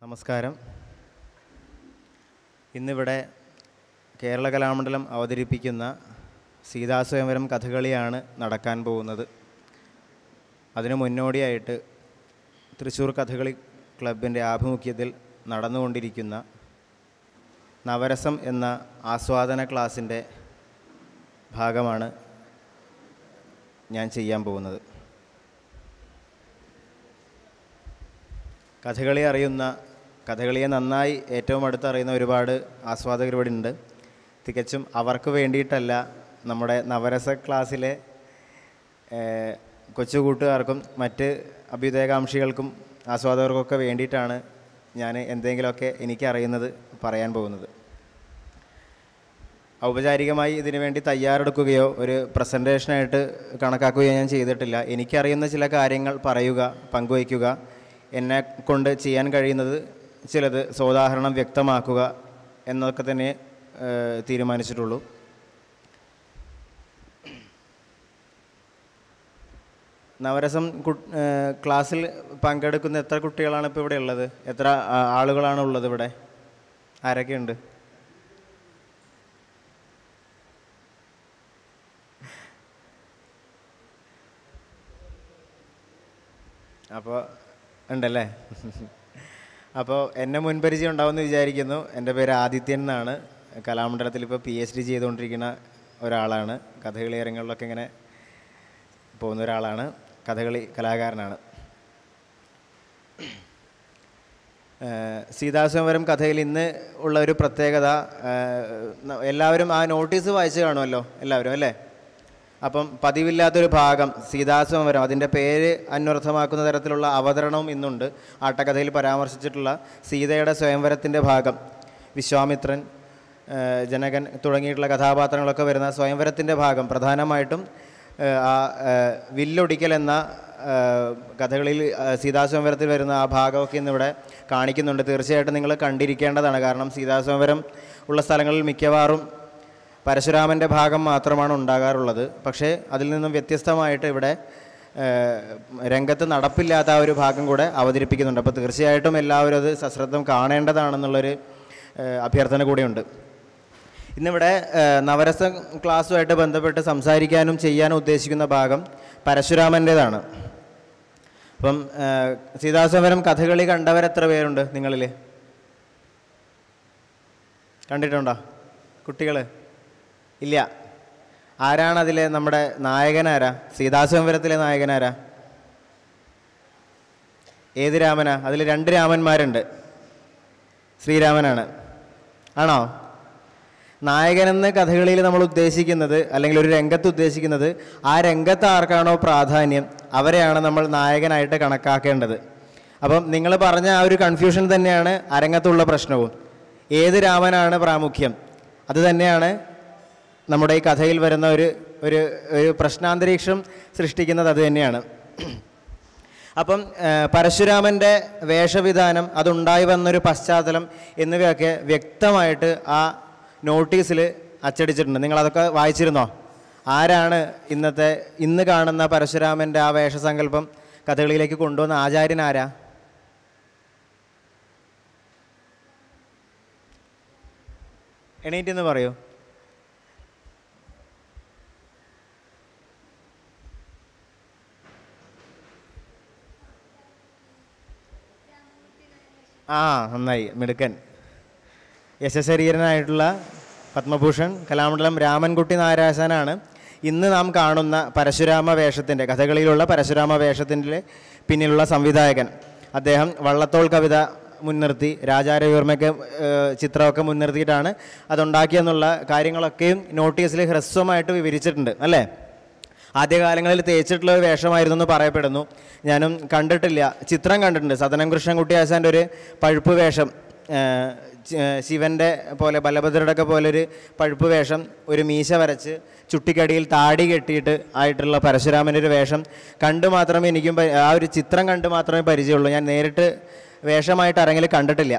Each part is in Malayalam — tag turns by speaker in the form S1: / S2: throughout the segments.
S1: നമസ്കാരം. ഇന്നിവിടെ കേരള കലാമണ്ഡലം അവതരിപ്പിക്കുന്ന സീതാസ്വയംവരം കഥകളിയാണ് നടക്കാൻ പോകുന്നത്. അതിനു മുന്നോടിയായിട്ട് തൃശ്ശൂർ കഥകളി ക്ലബിൻ്റെ ആഭിമുഖ്യത്തിൽ നടന്നുകൊണ്ടിരിക്കുന്ന നവരസം എന്ന ആസ്വാദന ക്ലാസിൻ്റെ ഭാഗമാണ് ഞാൻ ചെയ്യാൻ പോകുന്നത്. കഥകളിയെ നന്നായി ഏറ്റവും അടുത്തറിയുന്ന ഒരുപാട് ആസ്വാദകർ ഇവിടെ ഉണ്ട്. തികച്ചും അവർക്ക് വേണ്ടിയിട്ടല്ല, നമ്മുടെ നവരസ ക്ലാസ്സിലെ കൊച്ചു കൂട്ടുകാർക്കും മറ്റ് അഭ്യുദയകാംക്ഷികൾക്കും ആസ്വാദകർക്കൊക്കെ വേണ്ടിയിട്ടാണ് ഞാൻ എന്തെങ്കിലുമൊക്കെ എനിക്കറിയുന്നത് പറയാൻ പോകുന്നത്. ഔപചാരികമായി ഇതിനു വേണ്ടി തയ്യാറെടുക്കുകയോ ഒരു പ്രസൻറ്റേഷനായിട്ട് കണക്കാക്കുകയോ ഞാൻ ചെയ്തിട്ടില്ല. എനിക്കറിയുന്ന ചില കാര്യങ്ങൾ പറയുക, പങ്കുവയ്ക്കുക, എന്നെ കൊണ്ട് ചെയ്യാൻ കഴിയുന്നത് ചിലത് സോദാഹരണം വ്യക്തമാക്കുക എന്നൊക്കെ തന്നെ തീരുമാനിച്ചിട്ടുള്ളൂ. നവരസം ക്ലാസ്സിൽ പങ്കെടുക്കുന്ന എത്ര കുട്ടികളാണ് ഇപ്പോൾ ഇവിടെ ഉള്ളത്? എത്ര ആളുകളാണ് ഉള്ളത് ഇവിടെ? ആരൊക്കെയുണ്ട്? അപ്പോൾ ഉണ്ടല്ലേ. അപ്പോൾ എന്നെ മുൻപരിചയം ഉണ്ടാവുമെന്ന് വിചാരിക്കുന്നു. എൻ്റെ പേര് ആദിത്യൻ എന്നാണ്. കലാമണ്ഡലത്തിൽ ഇപ്പോൾ PhD ചെയ്തുകൊണ്ടിരിക്കുന്ന ഒരാളാണ്. കഥകളി അരങ്ങളിലൊക്കെ ഇങ്ങനെ പോകുന്ന ഒരാളാണ്. കഥകളി കലാകാരനാണ്. സീതാസ്വയംവരം കഥയിൽ ഇന്ന് ഉള്ള ഒരു പ്രത്യേകത, എല്ലാവരും ആ നോട്ടീസ് വായിച്ച് കാണുമല്ലോ എല്ലാവരും അല്ലേ? അപ്പം പതിവില്ലാത്തൊരു ഭാഗം സീതാസ്വയംവരം, അതിൻ്റെ പേര് അന്വർത്ഥമാക്കുന്ന തരത്തിലുള്ള അവതരണവും ഇന്നുണ്ട്. ആട്ടക്കഥയിൽ പരാമർശിച്ചിട്ടുള്ള സീതയുടെ സ്വയംവരത്തിൻ്റെ ഭാഗം, വിശ്വാമിത്രൻ, ജനകൻ തുടങ്ങിയിട്ടുള്ള കഥാപാത്രങ്ങളൊക്കെ വരുന്ന സ്വയംവരത്തിൻ്റെ ഭാഗം, പ്രധാനമായിട്ടും ആ വില്ലൊടിക്കൽ എന്ന കഥകളിൽ സീതാസ്വയംവരത്തിൽ വരുന്ന ആ ഭാഗമൊക്കെ ഇന്നിവിടെ കാണിക്കുന്നുണ്ട്. തീർച്ചയായിട്ടും നിങ്ങൾ കണ്ടിരിക്കേണ്ടതാണ്. കാരണം സീതാസ്വയംവരം ഉള്ള സ്ഥലങ്ങളിൽ മിക്കവാറും പരശുരാമൻ്റെ ഭാഗം മാത്രമാണ് ഉണ്ടാകാറുള്ളത്. പക്ഷേ അതിൽ നിന്നും വ്യത്യസ്തമായിട്ട് ഇവിടെ രംഗത്ത് നടപ്പില്ലാത്ത ആ ഒരു ഭാഗം കൂടെ അവതരിപ്പിക്കുന്നുണ്ട്. അപ്പോൾ തീർച്ചയായിട്ടും എല്ലാവരും അത് സശ്രദ്ധം കാണേണ്ടതാണെന്നുള്ളൊരു അഭ്യർത്ഥന കൂടിയുണ്ട്. ഇന്നിവിടെ നവരസ ക്ലാസ്സുമായിട്ട് ബന്ധപ്പെട്ട് സംസാരിക്കാനും ചെയ്യാനും ഉദ്ദേശിക്കുന്ന ഭാഗം പരശുരാമൻ്റേതാണ്. അപ്പം സീതാസ്വയംവരം കഥകളി കണ്ടവരെത്ര പേരുണ്ട് നിങ്ങളിൽ? കണ്ടിട്ടുണ്ടോ കുട്ടികൾ? ഇല്ല. ആരാണതിലെ നമ്മുടെ നായകനാരാ? സീതാസ്വയംവരത്തിലെ നായകനാരാ? ഏത് രാമനാ? അതിൽ 2 രാമന്മാരുണ്ട്. ശ്രീരാമനാണ്. ആണോ? നായകനെന്ന് കഥകളിയിൽ നമ്മൾ ഉദ്ദേശിക്കുന്നത്, അല്ലെങ്കിൽ ഒരു രംഗത്ത് ഉദ്ദേശിക്കുന്നത്, ആ രംഗത്ത് ആർക്കാണോ പ്രാധാന്യം അവരെയാണ് നമ്മൾ നായകനായിട്ട് കണക്കാക്കേണ്ടത്. അപ്പം നിങ്ങൾ പറഞ്ഞ ആ ഒരു കൺഫ്യൂഷൻ തന്നെയാണ് അരങ്ങത്തുള്ള പ്രശ്നവും. ഏത് രാമനാണ് പ്രാമുഖ്യം? അത് തന്നെയാണ് നമ്മുടെ ഈ കഥയിൽ വരുന്ന ഒരു പ്രശ്നാന്തരീക്ഷം സൃഷ്ടിക്കുന്നത്. അത് തന്നെയാണ്. അപ്പം പരശുരാമൻ്റെ വേഷവിധാനം, അതുണ്ടായി വന്നൊരു പശ്ചാത്തലം എന്നിവയൊക്കെ വ്യക്തമായിട്ട് ആ നോട്ടീസിൽ അച്ചടിച്ചിട്ടുണ്ട്. നിങ്ങളതൊക്കെ വായിച്ചിരുന്നോ? ആരാണ് ഇന്ന് കാണുന്ന പരശുരാമൻ്റെ ആ വേഷസങ്കല്പം കഥകളിയിലേക്ക് കൊണ്ടുവന്ന ആചാര്യനാരാ? എണീറ്റെന്ന് പറയൂ. നന്നായി, മിടുക്കൻ. യശശരീരനായിട്ടുള്ള പത്മഭൂഷൺ കലാമണ്ഡലം രാമൻകുട്ടി നായരാശാനാണ് ഇന്ന് നാം കാണുന്ന പരശുരാമ വേഷത്തിൻ്റെ, കഥകളിയിലുള്ള പരശുരാമ വേഷത്തിൻ്റെ പിന്നിലുള്ള സംവിധായകൻ. അദ്ദേഹം വള്ളത്തോൾ കവിത മുൻനിർത്തി, രാജാരവിവർമ്മയ്ക്ക് ചിത്രമൊക്കെ മുൻനിർത്തിയിട്ടാണ് അതുണ്ടാക്കിയെന്നുള്ള കാര്യങ്ങളൊക്കെയും നോട്ടീസിൽ ഹ്രസ്വമായിട്ട് വിവരിച്ചിട്ടുണ്ട് അല്ലേ? ആദ്യകാലങ്ങളിൽ തേച്ചിട്ടുള്ള ഒരു വേഷമായിരുന്നു എന്ന് പറയപ്പെടുന്നു. ഞാനും കണ്ടിട്ടില്ല, ചിത്രം കണ്ടിട്ടുണ്ട്. സദനം കൃഷ്ണൻകുട്ടി ആശാൻ്റെ ഒരു പഴുപ്പ് വേഷം, ശിവൻ്റെ പോലെ, ബലഭദ്രയുടെ ഒക്കെ പോലെ ഒരു പഴുപ്പ് വേഷം, ഒരു മീശ വരച്ച് ചുട്ടിക്കടിയിൽ താടി കെട്ടിയിട്ട് ആയിട്ടുള്ള പരശുരാമൻ്റെ ഒരു വേഷം കണ്ടു മാത്രമേ എനിക്കും, ആ ഒരു ചിത്രം കണ്ടു മാത്രമേ പരിചയമുള്ളൂ. ഞാൻ നേരിട്ട് വേഷമായിട്ട് ആരെങ്കിലും കണ്ടിട്ടില്ല.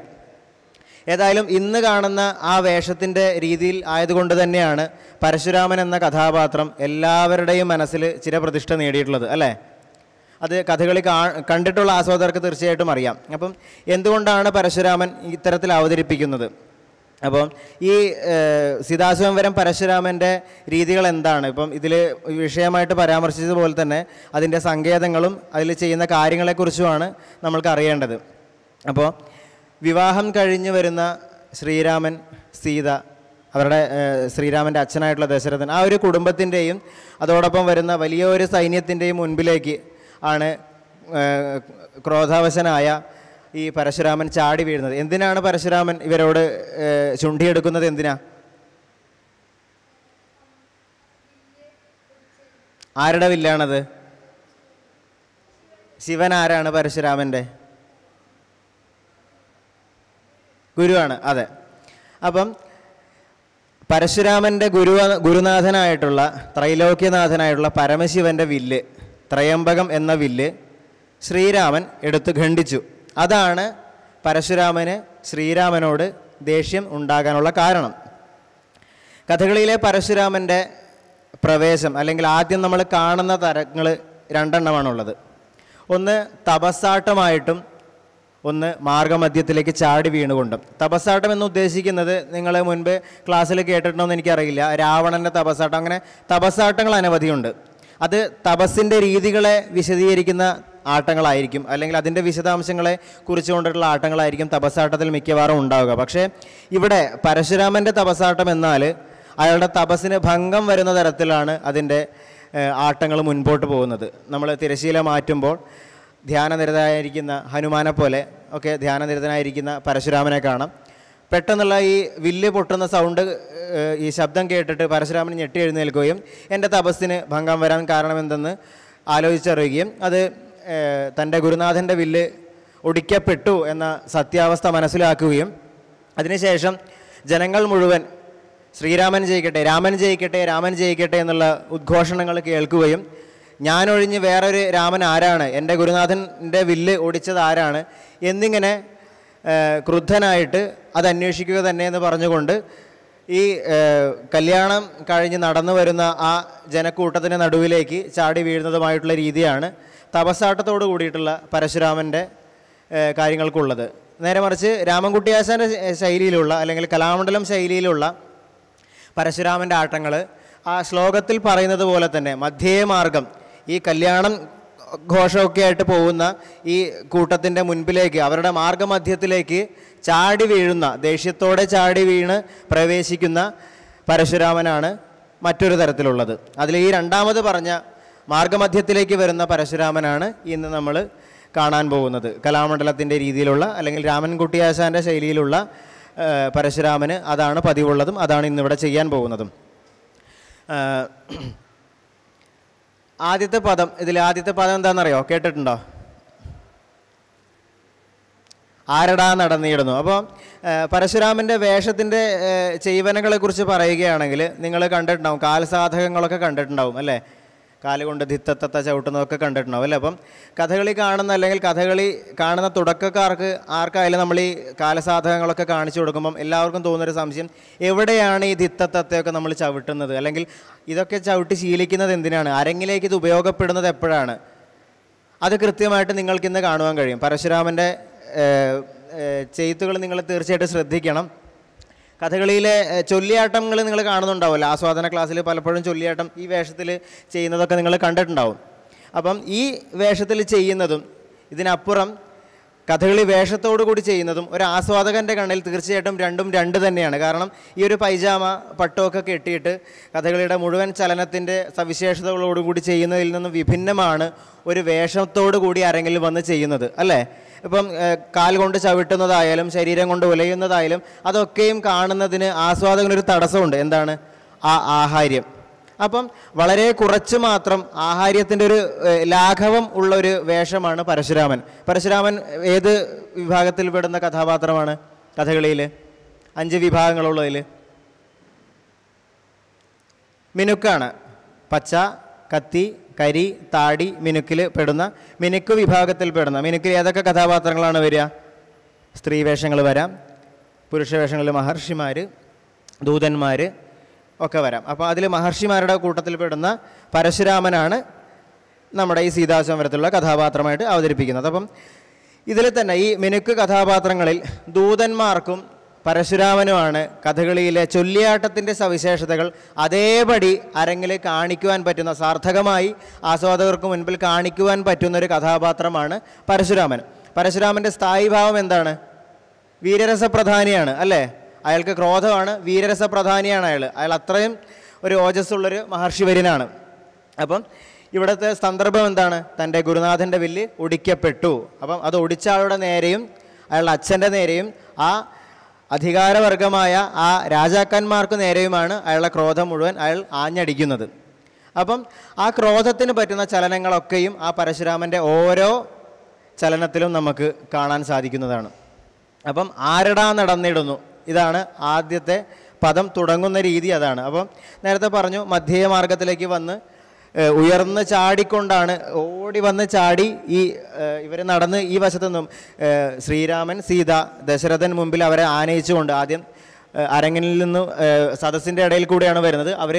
S1: ഏതായാലും ഇന്ന് കാണുന്ന ആ വേഷത്തിൻ്റെ രീതിയിൽ ആയതുകൊണ്ട് തന്നെയാണ് പരശുരാമൻ എന്ന കഥാപാത്രം എല്ലാവരുടെയും മനസ്സിൽ ചിരപ്രതിഷ്ഠ നേടിയിട്ടുള്ളത് അല്ലേ? അത് കഥകളി കണ്ടിട്ടുള്ള ആസ്വാദകർക്ക് തീർച്ചയായിട്ടും അറിയാം. അപ്പം എന്തുകൊണ്ടാണ് പരശുരാമൻ ഇത്തരത്തിൽ അവതരിപ്പിക്കുന്നത്? അപ്പം ഈ സീതാസ്വയംവരം പരശുരാമൻ്റെ രീതികൾ എന്താണ്? ഇപ്പം ഇതിൽ വിഷയമായിട്ട് പരാമർശിച്ചതുപോലെ തന്നെ അതിൻ്റെ സങ്കേതങ്ങളും അതിൽ ചെയ്യുന്ന കാര്യങ്ങളെക്കുറിച്ചുമാണ് നമ്മൾക്ക് അറിയേണ്ടത്. അപ്പോൾ വിവാഹം കഴിഞ്ഞ് വരുന്ന ശ്രീരാമൻ, സീത, അവരുടെ ശ്രീരാമൻ്റെ അച്ഛനായിട്ടുള്ള ദശരഥൻ, ആ ഒരു കുടുംബത്തിൻ്റെയും അതോടൊപ്പം വരുന്ന വലിയൊരു സൈന്യത്തിൻ്റെയും മുൻപിലേക്ക് ആണ് ക്രോധാവശനായ ഈ പരശുരാമൻ ചാടി വീഴുന്നത്. എന്തിനാണ് പരശുരാമൻ ഇവരോട് ചുണ്ടിയെടുക്കുന്നത്? എന്തിനാ? ആരുടെ വില്ലാണത്? ശിവൻ ആരാണ്? പരശുരാമൻ്റെ ഗുരുവാണ്. അതെ. അപ്പം പരശുരാമൻ്റെ ഗുരുനാഥനായിട്ടുള്ള ത്രൈലോക്യനാഥനായിട്ടുള്ള പരമശിവൻ്റെ വില്ല്, ത്രയംബകം എന്ന വില്ല് ശ്രീരാമൻ എടുത്ത് ഖണ്ഡിച്ചു. അതാണ് പരശുരാമന് ശ്രീരാമനോട് ദേഷ്യം ഉണ്ടാകാനുള്ള കാരണം. കഥകളിയിലെ പരശുരാമൻ്റെ പ്രവേശം അല്ലെങ്കിൽ ആദ്യം നമ്മൾ കാണുന്ന തരങ്ങൾ രണ്ടെണ്ണമാണുള്ളത്. ഒന്ന് തപസ്സാട്ടമായിട്ടും ഒന്ന് മാർഗമധ്യത്തിലേക്ക് ചാടി വീണുകൊണ്ടും. തപസ്സാട്ടം എന്ന് ഉദ്ദേശിക്കുന്നത് നിങ്ങൾ മുൻപ് ക്ലാസ്സിൽ കേട്ടിട്ടുണ്ടോ എന്ന് എനിക്കറിയില്ല. രാവണൻ്റെ തപസ്സാട്ടം, അങ്ങനെ തപസ്സാട്ടങ്ങൾ അനവധിയുണ്ട്. അത് തപസ്സിൻ്റെ രീതികളെ വിശദീകരിക്കുന്ന ആട്ടങ്ങളായിരിക്കും, അല്ലെങ്കിൽ അതിൻ്റെ വിശദാംശങ്ങളെ കുറിച്ചുകൊണ്ടിട്ടുള്ള ആട്ടങ്ങളായിരിക്കും തപസ്സാട്ടത്തിൽ മിക്കവാറും ഉണ്ടാവുക. പക്ഷേ ഇവിടെ പരശുരാമൻ്റെ തപസ്സാട്ടം എന്നാൽ അയാളുടെ തപസ്സിന് ഭംഗം വരുന്ന തരത്തിലാണ് അതിൻ്റെ ആട്ടങ്ങൾ മുൻപോട്ട് പോകുന്നത്. നമ്മൾ തിരശീല മാറ്റുമ്പോൾ ധ്യാനനിരതനായിരിക്കുന്ന ഹനുമാനെ പോലെ ഒക്കെ ധ്യാനനിരതനായിരിക്കുന്ന പരശുരാമനെ കാണാം. പെട്ടെന്നുള്ള ഈ വില്ല് പൊട്ടുന്ന സൗണ്ട്, ഈ ശബ്ദം കേട്ടിട്ട് പരശുരാമൻ ഞെട്ടി എഴുന്നേൽക്കുകയും എൻ്റെ തപസ്സിന് ഭംഗം വരാൻ കാരണമെന്തെന്ന് ആലോചിച്ചറിയുകയും അത് തൻ്റെ ഗുരുനാഥൻ്റെ വില്ല് ഒടിക്കപ്പെട്ടു എന്ന സത്യാവസ്ഥ മനസ്സിലാക്കുകയും അതിനുശേഷം ജനങ്ങൾ മുഴുവൻ ശ്രീരാമൻ ജയിക്കട്ടെ, രാമൻ ജയിക്കട്ടെ, രാമൻ ജയിക്കട്ടെ എന്നുള്ള ഉദ്ഘോഷണങ്ങൾ കേൾക്കുകയും ഞാനൊഴിഞ്ഞ് വേറൊരു രാമൻ ആരാണ്, എൻ്റെ ഗുരുനാഥൻ്റെ വില്ല് ഒടിച്ചത് ആരാണ് എന്നിങ്ങനെ ക്രുദ്ധനായിട്ട് അത് അന്വേഷിക്കുക തന്നെ എന്ന് പറഞ്ഞുകൊണ്ട് ഈ കല്യാണം കഴിഞ്ഞ് നടന്നു വരുന്ന ആ ജനക്കൂട്ടത്തിൻ്റെ നടുവിലേക്ക് ചാടി വീഴുന്നതുമായിട്ടുള്ള രീതിയാണ് തപസ്സാട്ടത്തോട് കൂടിയിട്ടുള്ള പരശുരാമൻ്റെ കാര്യങ്ങൾക്കുള്ളത്. നേരെ മറിച്ച് രാമൻകുട്ടിയാശാൻ്റെ ശൈലിയിലുള്ള അല്ലെങ്കിൽ കലാമണ്ഡലം ശൈലിയിലുള്ള പരശുരാമൻ്റെ ആട്ടങ്ങൾ ആ ശ്ലോകത്തിൽ പറയുന്നത് പോലെ തന്നെ മധ്യേ മാർഗം, ഈ കല്യാണം ഘോഷമൊക്കെ ആയിട്ട് പോകുന്ന ഈ കൂട്ടത്തിൻ്റെ മുൻപിലേക്ക്, അവരുടെ മാർഗമധ്യത്തിലേക്ക് ചാടി വീഴുന്ന, ദേഷ്യത്തോടെ ചാടി വീണ് പ്രവേശിക്കുന്ന പരശുരാമനാണ് മറ്റൊരു തരത്തിലുള്ളത്. അതിൽ ഈ രണ്ടാമത് പറഞ്ഞ മാർഗമധ്യത്തിലേക്ക് വരുന്ന പരശുരാമനാണ് ഇന്ന് നമ്മൾ കാണാൻ പോകുന്നത്. കലാമണ്ഡലത്തിൻ്റെ രീതിയിലുള്ള അല്ലെങ്കിൽ രാമൻകുട്ടിയാശാൻ്റെ ശൈലിയിലുള്ള പരശുരാമന് അതാണ് പതിവുള്ളതും അതാണ് ഇന്നിവിടെ ചെയ്യാൻ പോകുന്നതും. ആദ്യത്തെ പദം, ഇതിൽ ആദ്യത്തെ പദം എന്താണെന്നറിയോ? കേട്ടിട്ടുണ്ടോ? ആരടാ നടന്നിടുന്നു. അപ്പോൾ പരശുരാമൻ്റെ വേഷത്തിൻ്റെ ചെയ്വനകളെക്കുറിച്ച് പറയുകയാണെങ്കിൽ നിങ്ങൾ കണ്ടിട്ടുണ്ടാവും, കാൽസാധകങ്ങളൊക്കെ കണ്ടിട്ടുണ്ടാവും അല്ലേ? കാലുകൊണ്ട് ധിത്തത്തത്ത ചവിട്ടുന്നതൊക്കെ കണ്ടിട്ടുണ്ടാവും അല്ലേ? അപ്പം കഥകളി കാണുന്ന അല്ലെങ്കിൽ കഥകളി കാണുന്ന തുടക്കക്കാർക്ക് ആർക്കായാലും നമ്മൾ ഈ കാലസാധകങ്ങളൊക്കെ കാണിച്ചു കൊടുക്കുമ്പം എല്ലാവർക്കും തോന്നുന്നൊരു സംശയം, എവിടെയാണ് ഈ ധിത്തത്തത്തെയൊക്കെ നമ്മൾ ചവിട്ടുന്നത്, അല്ലെങ്കിൽ ഇതൊക്കെ ചവിട്ടി ശീലിക്കുന്നത് എന്തിനാണ്, അരങ്ങിലേക്ക് ഇത് ഉപയോഗപ്പെടുന്നത് എപ്പോഴാണ്? അത് കൃത്യമായിട്ട് നിങ്ങൾക്കിന്ന് കാണുവാൻ കഴിയും. പരശുരാമൻ്റെ ചെയ്ത്തുകൾ നിങ്ങൾ തീർച്ചയായിട്ടും ശ്രദ്ധിക്കണം. കഥകളിയിലെ ചൊല്ലിയാട്ടങ്ങൾ നിങ്ങൾ കാണുന്നുണ്ടാവുമല്ലോ, ആസ്വാദന ക്ലാസ്സിൽ പലപ്പോഴും ചൊല്ലിയാട്ടം ഈ വേഷത്തിൽ ചെയ്യുന്നതൊക്കെ നിങ്ങൾ കണ്ടിട്ടുണ്ടാവും. അപ്പം ഈ വേഷത്തിൽ ചെയ്യുന്നതും ഇതിനപ്പുറം കഥകളി വേഷത്തോടു കൂടി ചെയ്യുന്നതും ഒരു ആസ്വാദകൻ്റെ കണ്ണിൽ തീർച്ചയായിട്ടും രണ്ടും രണ്ട് തന്നെയാണ്. കാരണം ഈ ഒരു പൈജാമ പട്ടമൊക്കെ കെട്ടിയിട്ട് കഥകളിയുടെ മുഴുവൻ ചലനത്തിൻ്റെ സവിശേഷതകളോടുകൂടി ചെയ്യുന്നതിൽ നിന്നും വിഭിന്നമാണ് ഒരു വേഷത്തോടു കൂടി അരങ്ങിൽ വന്ന് ചെയ്യുന്നത് അല്ലേ? ഇപ്പം കാൽ കൊണ്ട് ചവിട്ടുന്നതായാലും ശരീരം കൊണ്ട് ഉലയുന്നതായാലും അതൊക്കെയും കാണുന്നതിന് ആസ്വാദകനൊരു തടസ്സമുണ്ട്. എന്താണ്? ആ ആഹാര്യം. അപ്പം വളരെ കുറച്ച് മാത്രം ആഹാര്യത്തിൻ്റെ ഒരു ലാഘവം ഉള്ളൊരു വേഷമാണ് പരശുരാമൻ. പരശുരാമൻ ഏത് വിഭാഗത്തിൽ പെടുന്ന കഥാപാത്രമാണ് കഥകളിയിൽ? 5 വിഭാഗങ്ങളുള്ളതിൽ മിനുക്കാണ്. പച്ച, കത്തി, കരി, താടി, മിനുക്കിൽ പെടുന്ന, മിനുക്ക് വിഭാഗത്തിൽ പെടുന്ന. മിനുക്കിൽ ഏതൊക്കെ കഥാപാത്രങ്ങളാണ് വരിക? സ്ത്രീ വേഷങ്ങൾ വരാം, പുരുഷ വേഷങ്ങളിൽ മഹർഷിമാർ, ദൂതന്മാർ ഒക്കെ വരാം. അപ്പോൾ അതിൽ മഹർഷിമാരുടെ കൂട്ടത്തിൽ പെടുന്ന പരശുരാമനാണ് നമ്മുടെ ഈ സീതാസ്വയംവരത്തിലുള്ള കഥാപാത്രമായിട്ട് അവതരിപ്പിക്കുന്നത്. അപ്പം ഇതിൽ തന്നെ ഈ മിനുക്ക് കഥാപാത്രങ്ങളിൽ ദൂതന്മാർക്കും പരശുരാമനുമാണ് കഥകളിയിലെ ചൊല്ലിയാട്ടത്തിൻ്റെ സവിശേഷതകൾ അതേപടി അരങ്ങിൽ കാണിക്കുവാൻ പറ്റുന്ന, സാർത്ഥകമായി ആസ്വാദകർക്ക് മുൻപിൽ കാണിക്കുവാൻ പറ്റുന്നൊരു കഥാപാത്രമാണ് പരശുരാമൻ. പരശുരാമൻ്റെ സ്ഥായിഭാവം എന്താണ്? വീരരസപ്രധാനിയാണ് അല്ലേ? അയാൾക്ക് ക്രോധമാണ്, വീരരസപ്രധാനിയാണ് അയാൾ അത്രയും ഒരു ഓജസ്സുള്ളൊരു മഹർഷിവര്യനാണ്. അപ്പം ഇവിടുത്തെ സന്ദർഭം എന്താണ്? തൻ്റെ ഗുരുനാഥൻ്റെ വില്ല് ഒടിക്കപ്പെട്ടു. അപ്പം അത് ഒടിച്ച ആളുടെ നേരെയും അയാളുടെ അച്ഛൻ്റെ നേരെയും ആ അധികാരവർഗമായ ആ രാജാക്കന്മാർക്ക് നേരെയുമാണ് അയാളുടെ ക്രോധം മുഴുവൻ അയാൾ ആഞ്ഞടിക്കുന്നത്. അപ്പം ആ ക്രോധത്തിന് പറ്റുന്ന ചലനങ്ങളൊക്കെയും ആ പരശുരാമൻ്റെ ഓരോ ചലനത്തിലും നമുക്ക് കാണാൻ സാധിക്കുന്നതാണ്. അപ്പം ആരടാ നടന്നിടുന്നു, ഇതാണ് ആദ്യത്തെ പദം തുടങ്ങുന്ന രീതി, അതാണ്. അപ്പം നേരത്തെ പറഞ്ഞു മധ്യ മാർഗത്തിലേക്ക് വന്ന് ഉയർന്ന് ചാടിക്കൊണ്ടാണ് ഓടി വന്ന് ചാടി ഇവർ നടന്ന് ഈ വശത്തു നിന്നും ശ്രീരാമൻ സീത ദശരഥൻ മുമ്പിൽ അവരെ ആനയിച്ചുകൊണ്ട് ആദ്യം അരങ്ങിൽ നിന്ന് സദസ്സിൻ്റെ ഇടയിൽ കൂടെയാണ് വരുന്നത്. അവർ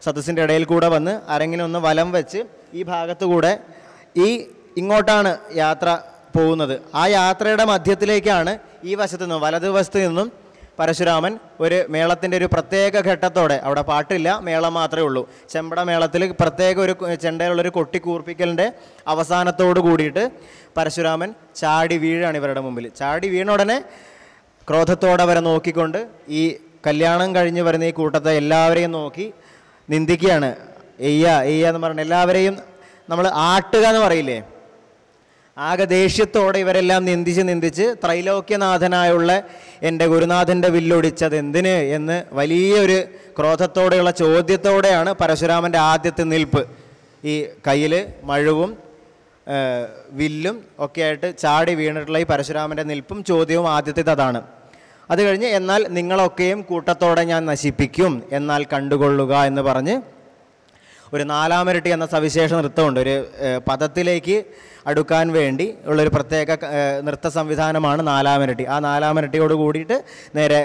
S1: സദസ്സിൻ്റെ ഇടയിൽ കൂടെ വന്ന് അരങ്ങിനൊന്ന് വലം വെച്ച് ഈ ഭാഗത്തുകൂടെ ഇങ്ങോട്ടാണ് യാത്ര പോകുന്നത്. ആ യാത്രയുടെ മധ്യത്തിലേക്കാണ് ഈ വശത്തു നിന്നും വലതുവശത്തു നിന്നും പരശുരാമൻ ഒരു മേളത്തിൻ്റെ ഒരു പ്രത്യേക ഘട്ടത്തോടെ, അവിടെ പാട്ടില്ല, മേളം മാത്രമേ ഉള്ളൂ, ചെമ്പട മേളത്തിൽ പ്രത്യേക ഒരു ചെണ്ടയിലുള്ളൊരു കൊട്ടിക്കൂർപ്പിക്കലിൻ്റെ അവസാനത്തോട് കൂടിയിട്ട് പരശുരാമൻ ചാടി വീഴാണ് ഇവരുടെ മുമ്പിൽ. ചാടി വീണ ഉടനെ ക്രോധത്തോടെ അവരെ നോക്കിക്കൊണ്ട് ഈ കല്യാണം കഴിഞ്ഞ് വരുന്ന ഈ കൂട്ടത്തെ എല്ലാവരെയും നോക്കി നിന്ദിക്കുകയാണ്. എയ്യ എന്ന് പറഞ്ഞ എല്ലാവരെയും നമ്മൾ ആട്ടുക എന്ന് പറയില്ലേ, ആകെ ദേഷ്യത്തോടെ ഇവരെല്ലാം നിന്ദിച്ച് ത്രൈലോക്യനാഥനായുള്ള എൻ്റെ ഗുരുനാഥൻ്റെ വില്ലൊടിച്ചത് എന്തിന് എന്ന് വലിയൊരു ക്രോധത്തോടെയുള്ള ചോദ്യത്തോടെയാണ് പരശുരാമൻ്റെ ആദ്യത്തെ നിൽപ്പ്. ഈ കയ്യിൽ മഴുവും വില്ലും ഒക്കെ ആയിട്ട് ചാടി വീണിട്ടുള്ള ഈ പരശുരാമൻ്റെ നിൽപ്പും ചോദ്യവും ആദ്യത്തേത് അതാണ്. അത് കഴിഞ്ഞ് എന്നാൽ നിങ്ങളൊക്കെയും കൂട്ടത്തോടെ ഞാൻ നശിപ്പിക്കും, എന്നാൽ കണ്ടുകൊള്ളുക എന്ന് പറഞ്ഞ് ഒരു നാലാമിരട്ടി എന്ന സവിശേഷ നൃത്തമുണ്ട്. ഒരു പദത്തിലേക്ക് അടുക്കാൻ വേണ്ടി ഉള്ളൊരു പ്രത്യേക നൃത്ത സംവിധാനമാണ് നാലാമിരട്ടി. ആ നാലാമിരട്ടിയോട് കൂടിയിട്ട് നേരെ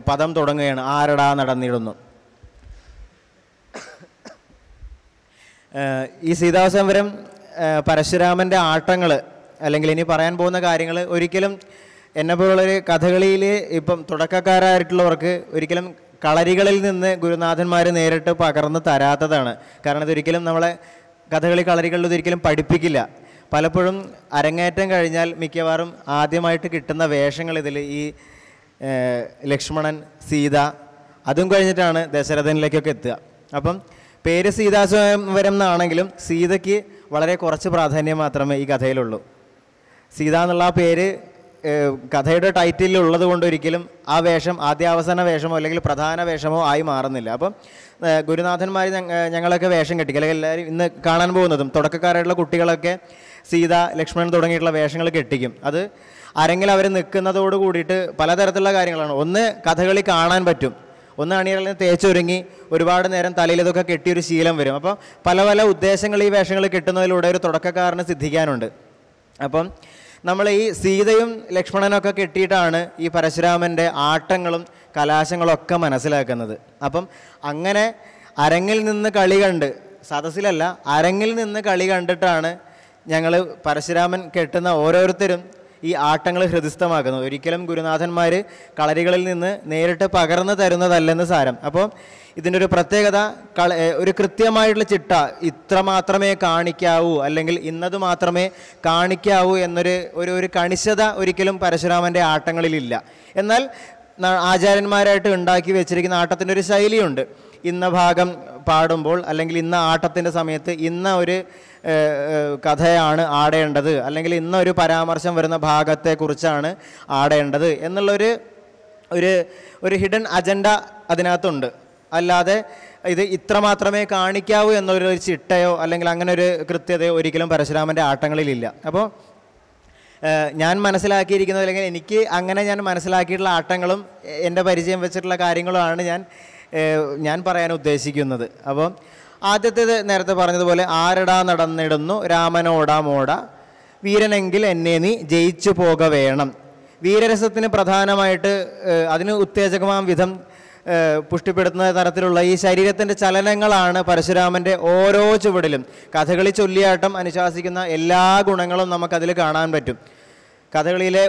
S1: പദം തുടങ്ങുകയാണ്. ആരടാ നടന്നിടുന്നു. ഈ സീതാസ്വയംവരം പരശുരാമൻ്റെ ആട്ടങ്ങൾ അല്ലെങ്കിൽ ഇനി പറയാൻ പോകുന്ന കാര്യങ്ങൾ ഒരിക്കലും എന്നെപ്പോലുള്ളൊരു കഥകളിയിൽ ഇപ്പം തുടക്കക്കാരായിട്ടുള്ളവർക്ക് ഒരിക്കലും കളരികളിൽ നിന്ന് ഗുരുനാഥന്മാർ നേരിട്ട് പകർന്ന് തരാത്തതാണ്. കാരണം ഇതൊരിക്കലും നമ്മളെ കഥകളി കളരികളിൽ ഇതൊരിക്കലും പഠിപ്പിക്കില്ല. പലപ്പോഴും അരങ്ങേറ്റം കഴിഞ്ഞാൽ മിക്കവാറും ആദ്യമായിട്ട് കിട്ടുന്ന വേഷങ്ങൾ ഇതിൽ ഈ ലക്ഷ്മണൻ, സീത, അതും കഴിഞ്ഞിട്ടാണ് ദശരഥനിലേക്കൊക്കെ എത്തുക. അപ്പം പേര് സീതാസ്വയംവരം എന്നാണെങ്കിലും സീതയ്ക്ക് വളരെ കുറച്ച് പ്രാധാന്യം മാത്രമേ ഈ കഥയിലുള്ളൂ. സീത എന്നുള്ള ആ പേര് കഥയുടെ ടൈറ്റിൽ ഉള്ളത് കൊണ്ട് ഒരിക്കലും ആ വേഷം ആദ്യാവസാന വേഷമോ അല്ലെങ്കിൽ പ്രധാന വേഷമോ ആയി മാറുന്നില്ല. അപ്പം ഗുരുനാഥന്മാർ ഞങ്ങളൊക്കെ വേഷം കെട്ടിക്കും, അല്ലെങ്കിൽ എല്ലാവരും ഇന്ന് കാണാൻ പോകുന്നതും തുടക്കക്കാരായിട്ടുള്ള കുട്ടികളൊക്കെ സീത, ലക്ഷ്മണൻ തുടങ്ങിയിട്ടുള്ള വേഷങ്ങൾ കെട്ടിക്കും. അത് അരങ്ങിൽ അവർ നിൽക്കുന്നതോട് കൂടിയിട്ട് പലതരത്തിലുള്ള കാര്യങ്ങളാണ്. ഒന്ന് കഥകളി കാണാൻ പറ്റും, ഒന്ന് അണികളിൽ തേച്ചൊരുങ്ങി ഒരുപാട് നേരം തലയിൽ ഇതൊക്കെ കെട്ടിയൊരു ശീലം വരും. അപ്പം പല പല ഉദ്ദേശങ്ങൾ ഈ വേഷങ്ങൾ കെട്ടുന്നതിലൂടെ ഒരു തുടക്കക്കാരന് സിദ്ധിക്കാനുണ്ട്. അപ്പം നമ്മൾ ഈ സീതയും ലക്ഷ്മണനൊക്കെ കെട്ടിയിട്ടാണ് ഈ പരശുരാമൻ്റെ ആട്ടങ്ങളും കലാശങ്ങളൊക്കെ മനസ്സിലാക്കുന്നത്. അപ്പം അങ്ങനെ അരങ്ങിൽ നിന്ന് കളി കണ്ട്, സദസ്സിലല്ല അരങ്ങിൽ നിന്ന് കളി കണ്ടിട്ടാണ് ഞങ്ങൾ പരശുരാമൻ കെട്ടുന്ന ഓരോരുത്തരും ഈ ആട്ടങ്ങൾ ഹൃദിസ്ഥമാക്കുന്നത്. ഒരിക്കലും ഗുരുനാഥന്മാർ കളരികളിൽ നിന്ന് നേരിട്ട് പകർന്നു തരുന്നതല്ലെന്ന് സാരം. അപ്പോൾ ഇതിൻ്റെ ഒരു പ്രത്യേകത ഒരു കൃത്യമായിട്ടുള്ള ചിട്ട, ഇത്ര മാത്രമേ കാണിക്കാവൂ അല്ലെങ്കിൽ ഇന്നത് മാത്രമേ കാണിക്കാവൂ എന്നൊരു കണിശത ഒരിക്കലും പരശുരാമൻ്റെ ആട്ടങ്ങളിലില്ല. എന്നാൽ ആചാര്യന്മാരായിട്ട് ഉണ്ടാക്കി വെച്ചിരിക്കുന്ന ആട്ടത്തിൻ്റെ ഒരു ശൈലിയുണ്ട്. ഇന്ന ഭാഗം പാടുമ്പോൾ അല്ലെങ്കിൽ ഇന്ന ആട്ടത്തിൻ്റെ സമയത്ത് ഇന്ന ഒരു കഥയാണ് ആടേണ്ടത്, അല്ലെങ്കിൽ ഇന്നൊരു പരാമർശം വരുന്ന ഭാഗത്തെക്കുറിച്ചാണ് ആടേണ്ടത് എന്നുള്ളൊരു ഹിഡൻ അജണ്ട അതിനകത്തുണ്ട്. അല്ലാതെ ഇത് ഇത്ര മാത്രമേ കാണിക്കാവൂ എന്നൊരു ചിട്ടയോ അല്ലെങ്കിൽ അങ്ങനെ ഒരു കൃത്യതയോ ഒരിക്കലും പരശുരാമൻ്റെ ആട്ടങ്ങളിലില്ല. അപ്പോൾ ഞാൻ മനസ്സിലാക്കിയിരിക്കുന്നത് അല്ലെങ്കിൽ എനിക്ക് അങ്ങനെ ഞാൻ മനസ്സിലാക്കിയിട്ടുള്ള ആട്ടങ്ങളും എൻ്റെ പരിചയം വെച്ചിട്ടുള്ള കാര്യങ്ങളുമാണ് ഞാൻ പറയാൻ ഉദ്ദേശിക്കുന്നത്. അപ്പോൾ ആദ്യത്തേത് നേരത്തെ പറഞ്ഞതുപോലെ ആരടാ നടന്നിടുന്നു രാമനോടാ മോട വീരനെങ്കിൽ എന്നെ നീ ജയിച്ചു പോക വേണം. വീരരസത്തിന് പ്രധാനമായിട്ട് അതിന് ഉത്തേജകമാം വിധം പുഷ്ടിപ്പെടുത്തുന്ന തരത്തിലുള്ള ഈ ശരീരത്തിൻ്റെ ചലനങ്ങളാണ് പരശുരാമൻ്റെ ഓരോ ചുവടിലും. കഥകളി ചൊല്ലിയാട്ടം അനുശാസിക്കുന്ന എല്ലാ ഗുണങ്ങളും നമുക്കതിൽ കാണാൻ പറ്റും. കഥകളിയിലെ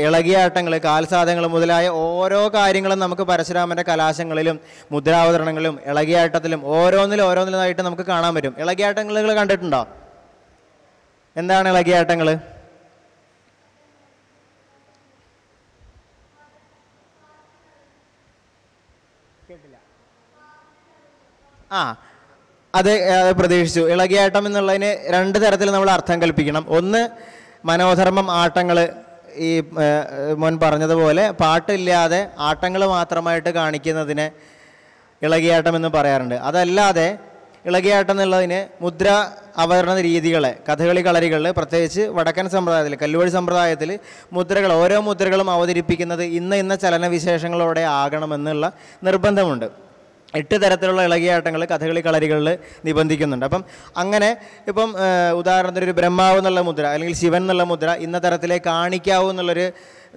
S1: ഇളകിയാട്ടങ്ങൾ, കാൽസാധങ്ങൾ മുതലായ ഓരോ കാര്യങ്ങളും നമുക്ക് പരശുരാമൻ്റെ കലാശങ്ങളിലും മുദ്രാവതരണങ്ങളിലും ഇളകിയാട്ടത്തിലും ഓരോന്നിലായിട്ട് നമുക്ക് കാണാൻ പറ്റും. ഇളകിയാട്ടങ്ങൾ നിങ്ങൾ കണ്ടിട്ടുണ്ടോ? എന്താണ് ഇളകിയാട്ടങ്ങൾ? അത് പ്രതീക്ഷിച്ചു. ഇളകിയാട്ടം എന്നുള്ളതിന് രണ്ട് തരത്തിൽ നമ്മൾ അർത്ഥം കൽപ്പിക്കണം. ഒന്ന്, മനോധർമ്മം ആട്ടങ്ങൾ, ഈ മോൻ പറഞ്ഞതുപോലെ പാട്ടില്ലാതെ ആട്ടങ്ങൾ മാത്രമായിട്ട് കാണിക്കുന്നതിന് ഇളകിയാട്ടം എന്ന് പറയാറുണ്ട്. അതല്ലാതെ ഇളകിയാട്ടം എന്നുള്ളതിന് മുദ്ര അവതരണ രീതികളെ കഥകളി കളരികളിൽ, പ്രത്യേകിച്ച് വടക്കൻ സമ്പ്രദായത്തിൽ, കല്ലുവഴി സമ്പ്രദായത്തിൽ മുദ്രകൾ, ഓരോ മുദ്രകളും അവതരിപ്പിക്കുന്നത് ഇന്ന ചലനവിശേഷങ്ങളോടെ ആകണമെന്നുള്ള നിർബന്ധമുണ്ട്. 8 തരത്തിലുള്ള ഇളകിയാട്ടങ്ങൾ കഥകളി കളരികളിൽ നിബന്ധിക്കുന്നുണ്ട്. അപ്പം അങ്ങനെ ഇപ്പം ഉദാഹരണത്തിന് ഒരു ബ്രഹ്മാവ് എന്നുള്ള മുദ്ര അല്ലെങ്കിൽ ശിവൻ എന്നുള്ള മുദ്ര ഇന്ന തരത്തിലെ കാണിക്കാവൂ എന്നുള്ളൊരു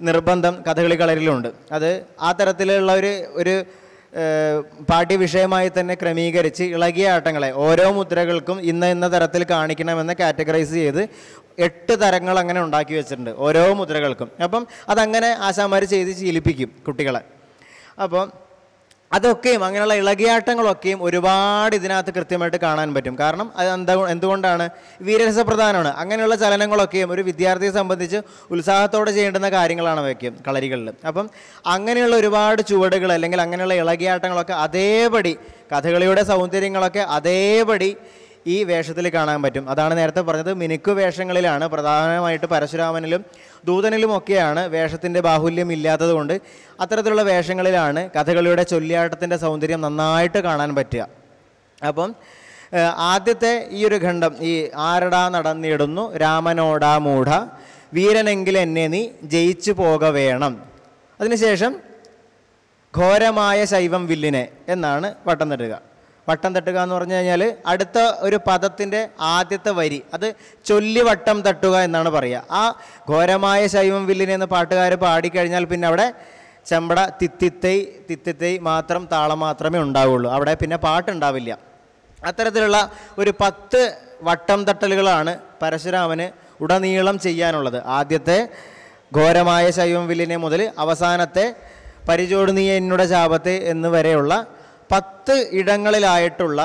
S1: നിർബന്ധം കഥകളി കളരിയിലുണ്ട്. അത് ആ തരത്തിലുള്ള ഒരു പാഠ്യവിഷയമായി തന്നെ ക്രമീകരിച്ച് ഇളകിയാട്ടങ്ങളെ ഓരോ മുദ്രകൾക്കും ഇന്ന തരത്തിൽ കാണിക്കണമെന്ന് കാറ്റഗറൈസ് ചെയ്ത് 8 തരങ്ങൾ അങ്ങനെ ഉണ്ടാക്കി വെച്ചിട്ടുണ്ട് ഓരോ മുദ്രകൾക്കും. അപ്പം അതങ്ങനെ ആശാന്മാർ ചെയ്ത് ശീലിപ്പിക്കും കുട്ടികളെ. അപ്പം അതൊക്കെയും അങ്ങനെയുള്ള ഇളകിയാട്ടങ്ങളൊക്കെയും ഒരുപാട് ഇതിനകത്ത് കൃത്യമായിട്ട് കാണാൻ പറ്റും. കാരണം അത് എന്തുകൊണ്ടാണ്? വീരരസപ്രധാനമാണ്. അങ്ങനെയുള്ള ചലനങ്ങളൊക്കെയും ഒരു വിദ്യാർത്ഥിയെ സംബന്ധിച്ച് ഉത്സാഹത്തോടെ ചെയ്യേണ്ടുന്ന കാര്യങ്ങളാണ് അവയ്ക്കും കളരികളിൽ. അപ്പം അങ്ങനെയുള്ള ഒരുപാട് ചുവടുകൾ അല്ലെങ്കിൽ അങ്ങനെയുള്ള ഇളകിയാട്ടങ്ങളൊക്കെ അതേപടി, കഥകളിയുടെ സൗന്ദര്യങ്ങളൊക്കെ അതേപടി ഈ വേഷത്തിൽ കാണാൻ പറ്റും. അതാണ് നേരത്തെ പറഞ്ഞത്, മിനുക്ക് വേഷങ്ങളിലാണ് പ്രധാനമായിട്ട് പരശുരാമനിലും ദൂതനിലുമൊക്കെയാണ് വേഷത്തിൻ്റെ ബാഹുല്യം ഇല്ലാത്തത് കൊണ്ട് അത്തരത്തിലുള്ള വേഷങ്ങളിലാണ് കഥകളിയുടെ ചൊല്ലിയാട്ടത്തിൻ്റെ സൗന്ദര്യം നന്നായിട്ട് കാണാൻ പറ്റുക. അപ്പം ആദ്യത്തെ ഈ ഒരു ഖണ്ഡം, ഈ ആരടാ നടന്നിടുന്നു രാമനോടാ മൂഢ വീരനെങ്കിൽ എന്നെ നീ ജയിച്ചു പോക വേണം. അതിനുശേഷം ഘോരമായ ശൈവം വില്ലിനെ എന്നാണ് വട്ടം തട്ടുക. വട്ടം തട്ടുക എന്ന് പറഞ്ഞു കഴിഞ്ഞാൽ അടുത്ത ഒരു പദത്തിൻ്റെ ആദ്യത്തെ വരി അത് ചൊല്ലി വട്ടം തട്ടുക എന്നാണ് പറയുക. ആ ഘോരമായ ശൈവം വില്ലിനെ എന്ന് പാട്ടുകാർ പാടിക്കഴിഞ്ഞാൽ പിന്നെ അവിടെ ചെമ്പട തിത്തിത്തൈ മാത്രം, താളം മാത്രമേ ഉണ്ടാവുള്ളൂ. അവിടെ പിന്നെ പാട്ടുണ്ടാവില്ല. അത്തരത്തിലുള്ള ഒരു 10 വട്ടം തട്ടലുകളാണ് പരശുരാമന് ഉടനീളം ചെയ്യാനുള്ളത്. ആദ്യത്തെ ഘോരമായ ശൈവം വില്ലിനെ മുതൽ അവസാനത്തെ പരിചോട് നീ എന്നുടെ ശാപത്തെ എന്ന് വരെയുള്ള 10 ഇടങ്ങളിലായിട്ടുള്ള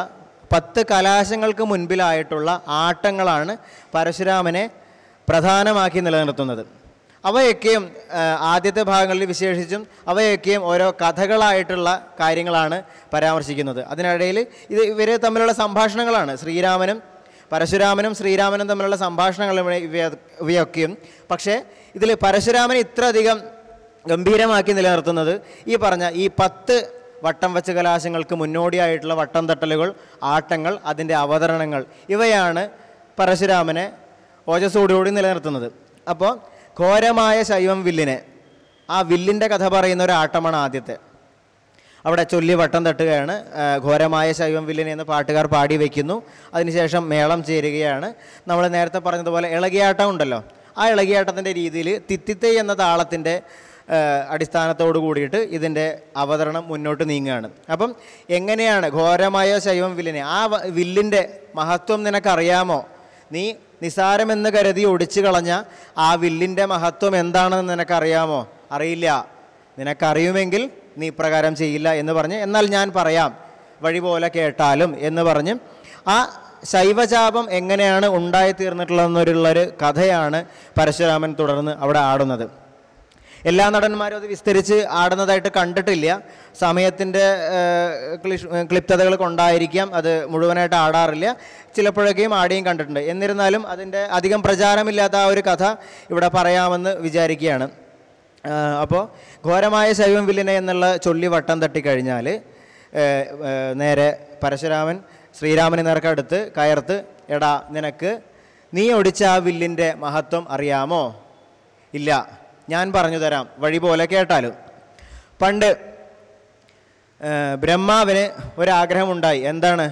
S1: 10 കലാശങ്ങൾക്ക് മുൻപിലായിട്ടുള്ള ആട്ടങ്ങളാണ് പരശുരാമനെ പ്രധാനമാക്കി നിലനിർത്തുന്നത്. അവയൊക്കെയും ആദ്യത്തെ ഭാഗങ്ങളിൽ വിശേഷിച്ചും അവയൊക്കെയും ഓരോ കഥകളായിട്ടുള്ള കാര്യങ്ങളാണ് പരാമർശിക്കുന്നത്. അതിനിടയിൽ ഇവർ തമ്മിലുള്ള സംഭാഷണങ്ങളാണ്. പരശുരാമനും ശ്രീരാമനും തമ്മിലുള്ള സംഭാഷണങ്ങൾ ഇവയൊക്കെയും. പക്ഷേ ഇതിൽ പരശുരാമനെ ഇത്രയധികം ഗംഭീരമാക്കി നിലനിർത്തുന്നത് ഈ പറഞ്ഞ ഈ 10 വട്ടം വച്ച് കലാശങ്ങൾക്ക് മുന്നോടിയായിട്ടുള്ള വട്ടം തട്ടലുകൾ, ആട്ടങ്ങൾ, അതിൻ്റെ അവതരണങ്ങൾ, ഇവയാണ് പരശുരാമനെ ഓജസ്സോടുകൂടി നിലനിർത്തുന്നത്. അപ്പോൾ ഘോരമായ ശൈവം വില്ലിനെ, ആ വില്ലിൻ്റെ കഥ പറയുന്ന ഒരു ആട്ടമാണ് ആദ്യത്തെ. അവിടെ ചൊല്ലി വട്ടം തട്ടുകയാണ്. ഘോരമായ ശൈവം വില്ലിനെ എന്ന് പാട്ടുകാർ പാടി വയ്ക്കുന്നു. അതിനുശേഷം മേളം ചേരുകയാണ്. നമ്മൾ നേരത്തെ പറഞ്ഞതുപോലെ ഇളകിയാട്ടം ഉണ്ടല്ലോ, ആ ഇളകിയാട്ടത്തിൻ്റെ രീതിയിൽ തിത്തിത്തൈ എന്ന താളത്തിൻ്റെ അടിസ്ഥാനത്തോടു കൂടിയിട്ട് ഇതിൻ്റെ അവതരണം മുന്നോട്ട് നീങ്ങുകയാണ്. അപ്പം എങ്ങനെയാണ് ഘോരമായ ശൈവം വില്ലിനെ, ആ വില്ലിൻ്റെ മഹത്വം നിനക്കറിയാമോ? നീ നിസാരമെന്ന് കരുതി ഒടിച്ചു കളഞ്ഞ ആ വില്ലിൻ്റെ മഹത്വം എന്താണെന്ന് നിനക്കറിയാമോ? അറിയില്ല. നിനക്കറിയുമെങ്കിൽ നീ ഇപ്രകാരം ചെയ്യില്ല എന്ന് പറഞ്ഞ്, എന്നാൽ ഞാൻ പറയാം വഴി പോലെ കേട്ടാലും എന്ന് പറഞ്ഞ് ആ ശൈവചാപം എങ്ങനെയാണ് ഉണ്ടായിത്തീർന്നിട്ടുള്ളതെന്നൊരു കഥയാണ് പരശുരാമൻ തുടർന്ന് അവിടെ ആടുന്നത്. എല്ലാ നടന്മാരും അത് വിസ്തരിച്ച് ആടുന്നതായിട്ട് കണ്ടിട്ടില്ല. സമയത്തിൻ്റെ ക്ലിപ്തതകൾ കൊണ്ടായിരിക്കാം അത് മുഴുവനായിട്ട് ആടാറില്ല. ചിലപ്പോഴൊക്കെയും ആടിയും കണ്ടിട്ടുണ്ട്. എന്നിരുന്നാലും അതിൻ്റെ അധികം പ്രചാരമില്ലാത്ത ആ ഒരു കഥ ഇവിടെ പറയാമെന്ന് വിചാരിക്കുകയാണ്. അപ്പോൾ ഘോരമായ ശൈവം വില്ലിനെ എന്നുള്ള ചൊല്ലി വട്ടം തട്ടിക്കഴിഞ്ഞാൽ നേരെ പരശുരാമൻ ശ്രീരാമന് നേർക്കടുത്ത് കയർത്ത്, എടാ നിനക്ക് നീ ഒടിച്ച ആ വില്ലിൻ്റെ മഹത്വം അറിയാമോ? ഇല്ല, ഞാൻ പറഞ്ഞു തരാം വഴി പോലെ കേട്ടാലും. പണ്ട് ബ്രഹ്മാവിന് ഒരാഗ്രഹമുണ്ടായി. എന്താണ്?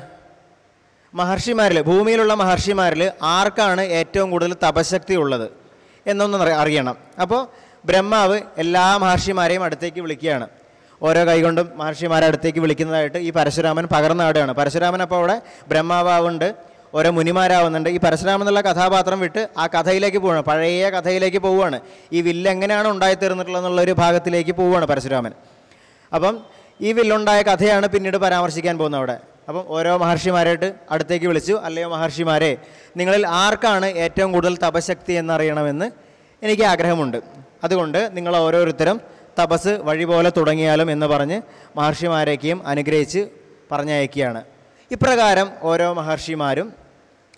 S1: മഹർഷിമാരിൽ, ഭൂമിയിലുള്ള മഹർഷിമാരിൽ ആർക്കാണ് ഏറ്റവും കൂടുതൽ തപശക്തി ഉള്ളത് എന്നൊന്ന് അറിയണം. അപ്പോൾ ബ്രഹ്മാവ് എല്ലാ മഹർഷിമാരെയും അടുത്തേക്ക് വിളിക്കുകയാണ്. ഓരോ കൈകൊണ്ടും മഹർഷിമാരെ അടുത്തേക്ക് വിളിക്കുന്നതായിട്ട് ഈ പരശുരാമൻ പകർന്നാടുകയാണ്. പരശുരാമൻ അപ്പോൾ അവിടെ ബ്രഹ്മാവാവുണ്ട്, ഓരോ മുനിമാരാവുന്നുണ്ട്. ഈ പരശുരാമൻ എന്നുള്ള കഥാപാത്രം വിട്ട് ആ കഥയിലേക്ക് പോവുകയാണ്, പഴയ കഥയിലേക്ക് പോവുകയാണ്. ഈ വില്ല് എങ്ങനെയാണ് ഉണ്ടായിത്തീർന്നിട്ടുള്ളതെന്നുള്ളൊരു ഭാഗത്തിലേക്ക് പോവുകയാണ് പരശുരാമൻ. അപ്പം ഈ വില്ലുണ്ടായ കഥയാണ് പിന്നീട് പരാമർശിക്കാൻ പോകുന്നത് അവിടെ. അപ്പം ഓരോ മഹർഷിമാരായിട്ട് അടുത്തേക്ക് വിളിച്ചു, അല്ലയോ മഹർഷിമാരെ, നിങ്ങളിൽ ആർക്കാണ് ഏറ്റവും കൂടുതൽ തപശക്തി എന്നറിയണമെന്ന് എനിക്ക് ആഗ്രഹമുണ്ട്. അതുകൊണ്ട് നിങ്ങൾ ഓരോരുത്തരും തപസ് വഴി പോലെ തുടങ്ങിയാലും എന്ന് പറഞ്ഞ് മഹർഷിമാരേക്കും അനുഗ്രഹിച്ച് പറഞ്ഞയക്കുകയാണ്. ഇപ്രകാരം ഓരോ മഹർഷിമാരും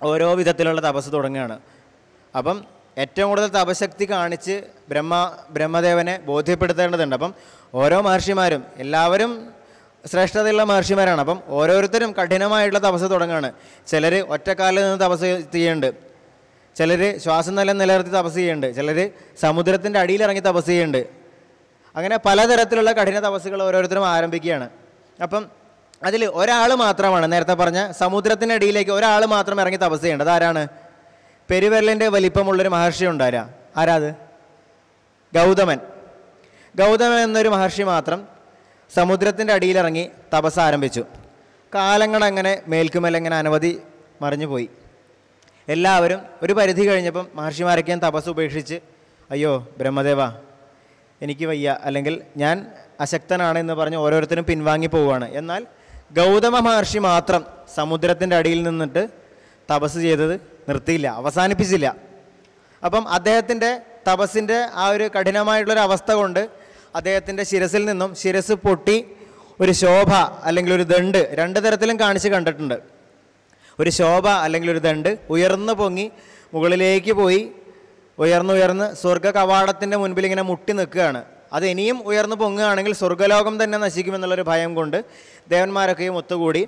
S1: ഓരോ വിധത്തിലുള്ള തപസ് തുടങ്ങുകയാണ്. അപ്പം ഏറ്റവും കൂടുതൽ തപശക്തി കാണിച്ച് ബ്രഹ്മദേവനെ ബോധ്യപ്പെടുത്തേണ്ടതുണ്ട്. അപ്പം ഓരോ മഹർഷിമാരും എല്ലാവരും ശ്രേഷ്ഠതയുള്ള മഹർഷിമാരാണ്. അപ്പം ഓരോരുത്തരും കഠിനമായിട്ടുള്ള തപസ് തുടങ്ങുകയാണ്. ചിലർ ഒറ്റക്കാലിൽ നിന്ന് തപസ് ചെയ്യുന്നുണ്ട്, ചിലർ ശ്വാസം നിലനിർത്തി തപസ് ചെയ്യുന്നുണ്ട്, ചിലർ സമുദ്രത്തിൻ്റെ അടിയിലിറങ്ങി തപസ് ചെയ്യുന്നുണ്ട്. അങ്ങനെ പലതരത്തിലുള്ള കഠിന തപസ്സുകൾ ഓരോരുത്തരും ആരംഭിക്കുകയാണ്. അപ്പം അതിൽ ഒരാൾ മാത്രമാണ്, നേരത്തെ പറഞ്ഞ സമുദ്രത്തിൻ്റെ അടിയിലേക്ക് ഒരാൾ മാത്രം ഇറങ്ങി തപസ് ചെയ്യേണ്ടത്. ആരാണ്? പെരുവിരലിൻ്റെ വലിപ്പമുള്ളൊരു മഹർഷി ഉണ്ടാരാ? ആരാത്? ഗൗതമൻ. ഗൗതമൻ എന്നൊരു മഹർഷി മാത്രം സമുദ്രത്തിൻ്റെ അടിയിലിറങ്ങി തപസ് ആരംഭിച്ചു. കാലങ്ങളങ്ങനെ മേൽക്കുമേലിങ്ങനെ അനവധി മറിഞ്ഞു പോയി. എല്ലാവരും ഒരു പരിധി കഴിഞ്ഞപ്പം മഹർഷിമാരൊക്കെയും തപസ് ഉപേക്ഷിച്ച്, അയ്യോ ബ്രഹ്മദേവ എനിക്ക് വയ്യ, അല്ലെങ്കിൽ ഞാൻ അശക്തനാണ് എന്ന് പറഞ്ഞ് ഓരോരുത്തരും പിൻവാങ്ങി പോവുകയാണ്. എന്നാൽ ഗൗതമ മഹർഷി മാത്രം സമുദ്രത്തിൻ്റെ അടിയിൽ നിന്നിട്ട് തപസ് ചെയ്തത് നിർത്തിയില്ല, അവസാനിപ്പിച്ചില്ല. അപ്പം അദ്ദേഹത്തിൻ്റെ തപസ്സിൻ്റെ ആ ഒരു കഠിനമായിട്ടുള്ളൊരു അവസ്ഥ കൊണ്ട് അദ്ദേഹത്തിൻ്റെ ശിരസിൽ നിന്നും ശിരസ് പൊട്ടി ഒരു ശോഭ അല്ലെങ്കിൽ ഒരു ദണ്ട്, രണ്ട് തരത്തിലും കാണിച്ച് കണ്ടിട്ടുണ്ട്. ഒരു ശോഭ അല്ലെങ്കിൽ ഒരു ദണ്ട് ഉയർന്നു പൊങ്ങി മുകളിലേക്ക് പോയി ഉയർന്നുയർന്ന് സ്വർഗ്ഗ കവാടത്തിൻ്റെ മുൻപിൽ ഇങ്ങനെ മുട്ടി നിൽക്കുകയാണ്. അത് ഇനിയും ഉയർന്നു പൊങ്ങുകയാണെങ്കിൽ സ്വർഗ്ഗലോകം തന്നെ നശിക്കുമെന്നുള്ളൊരു ഭയം കൊണ്ട് ദേവന്മാരൊക്കെയും ഒത്തുകൂടി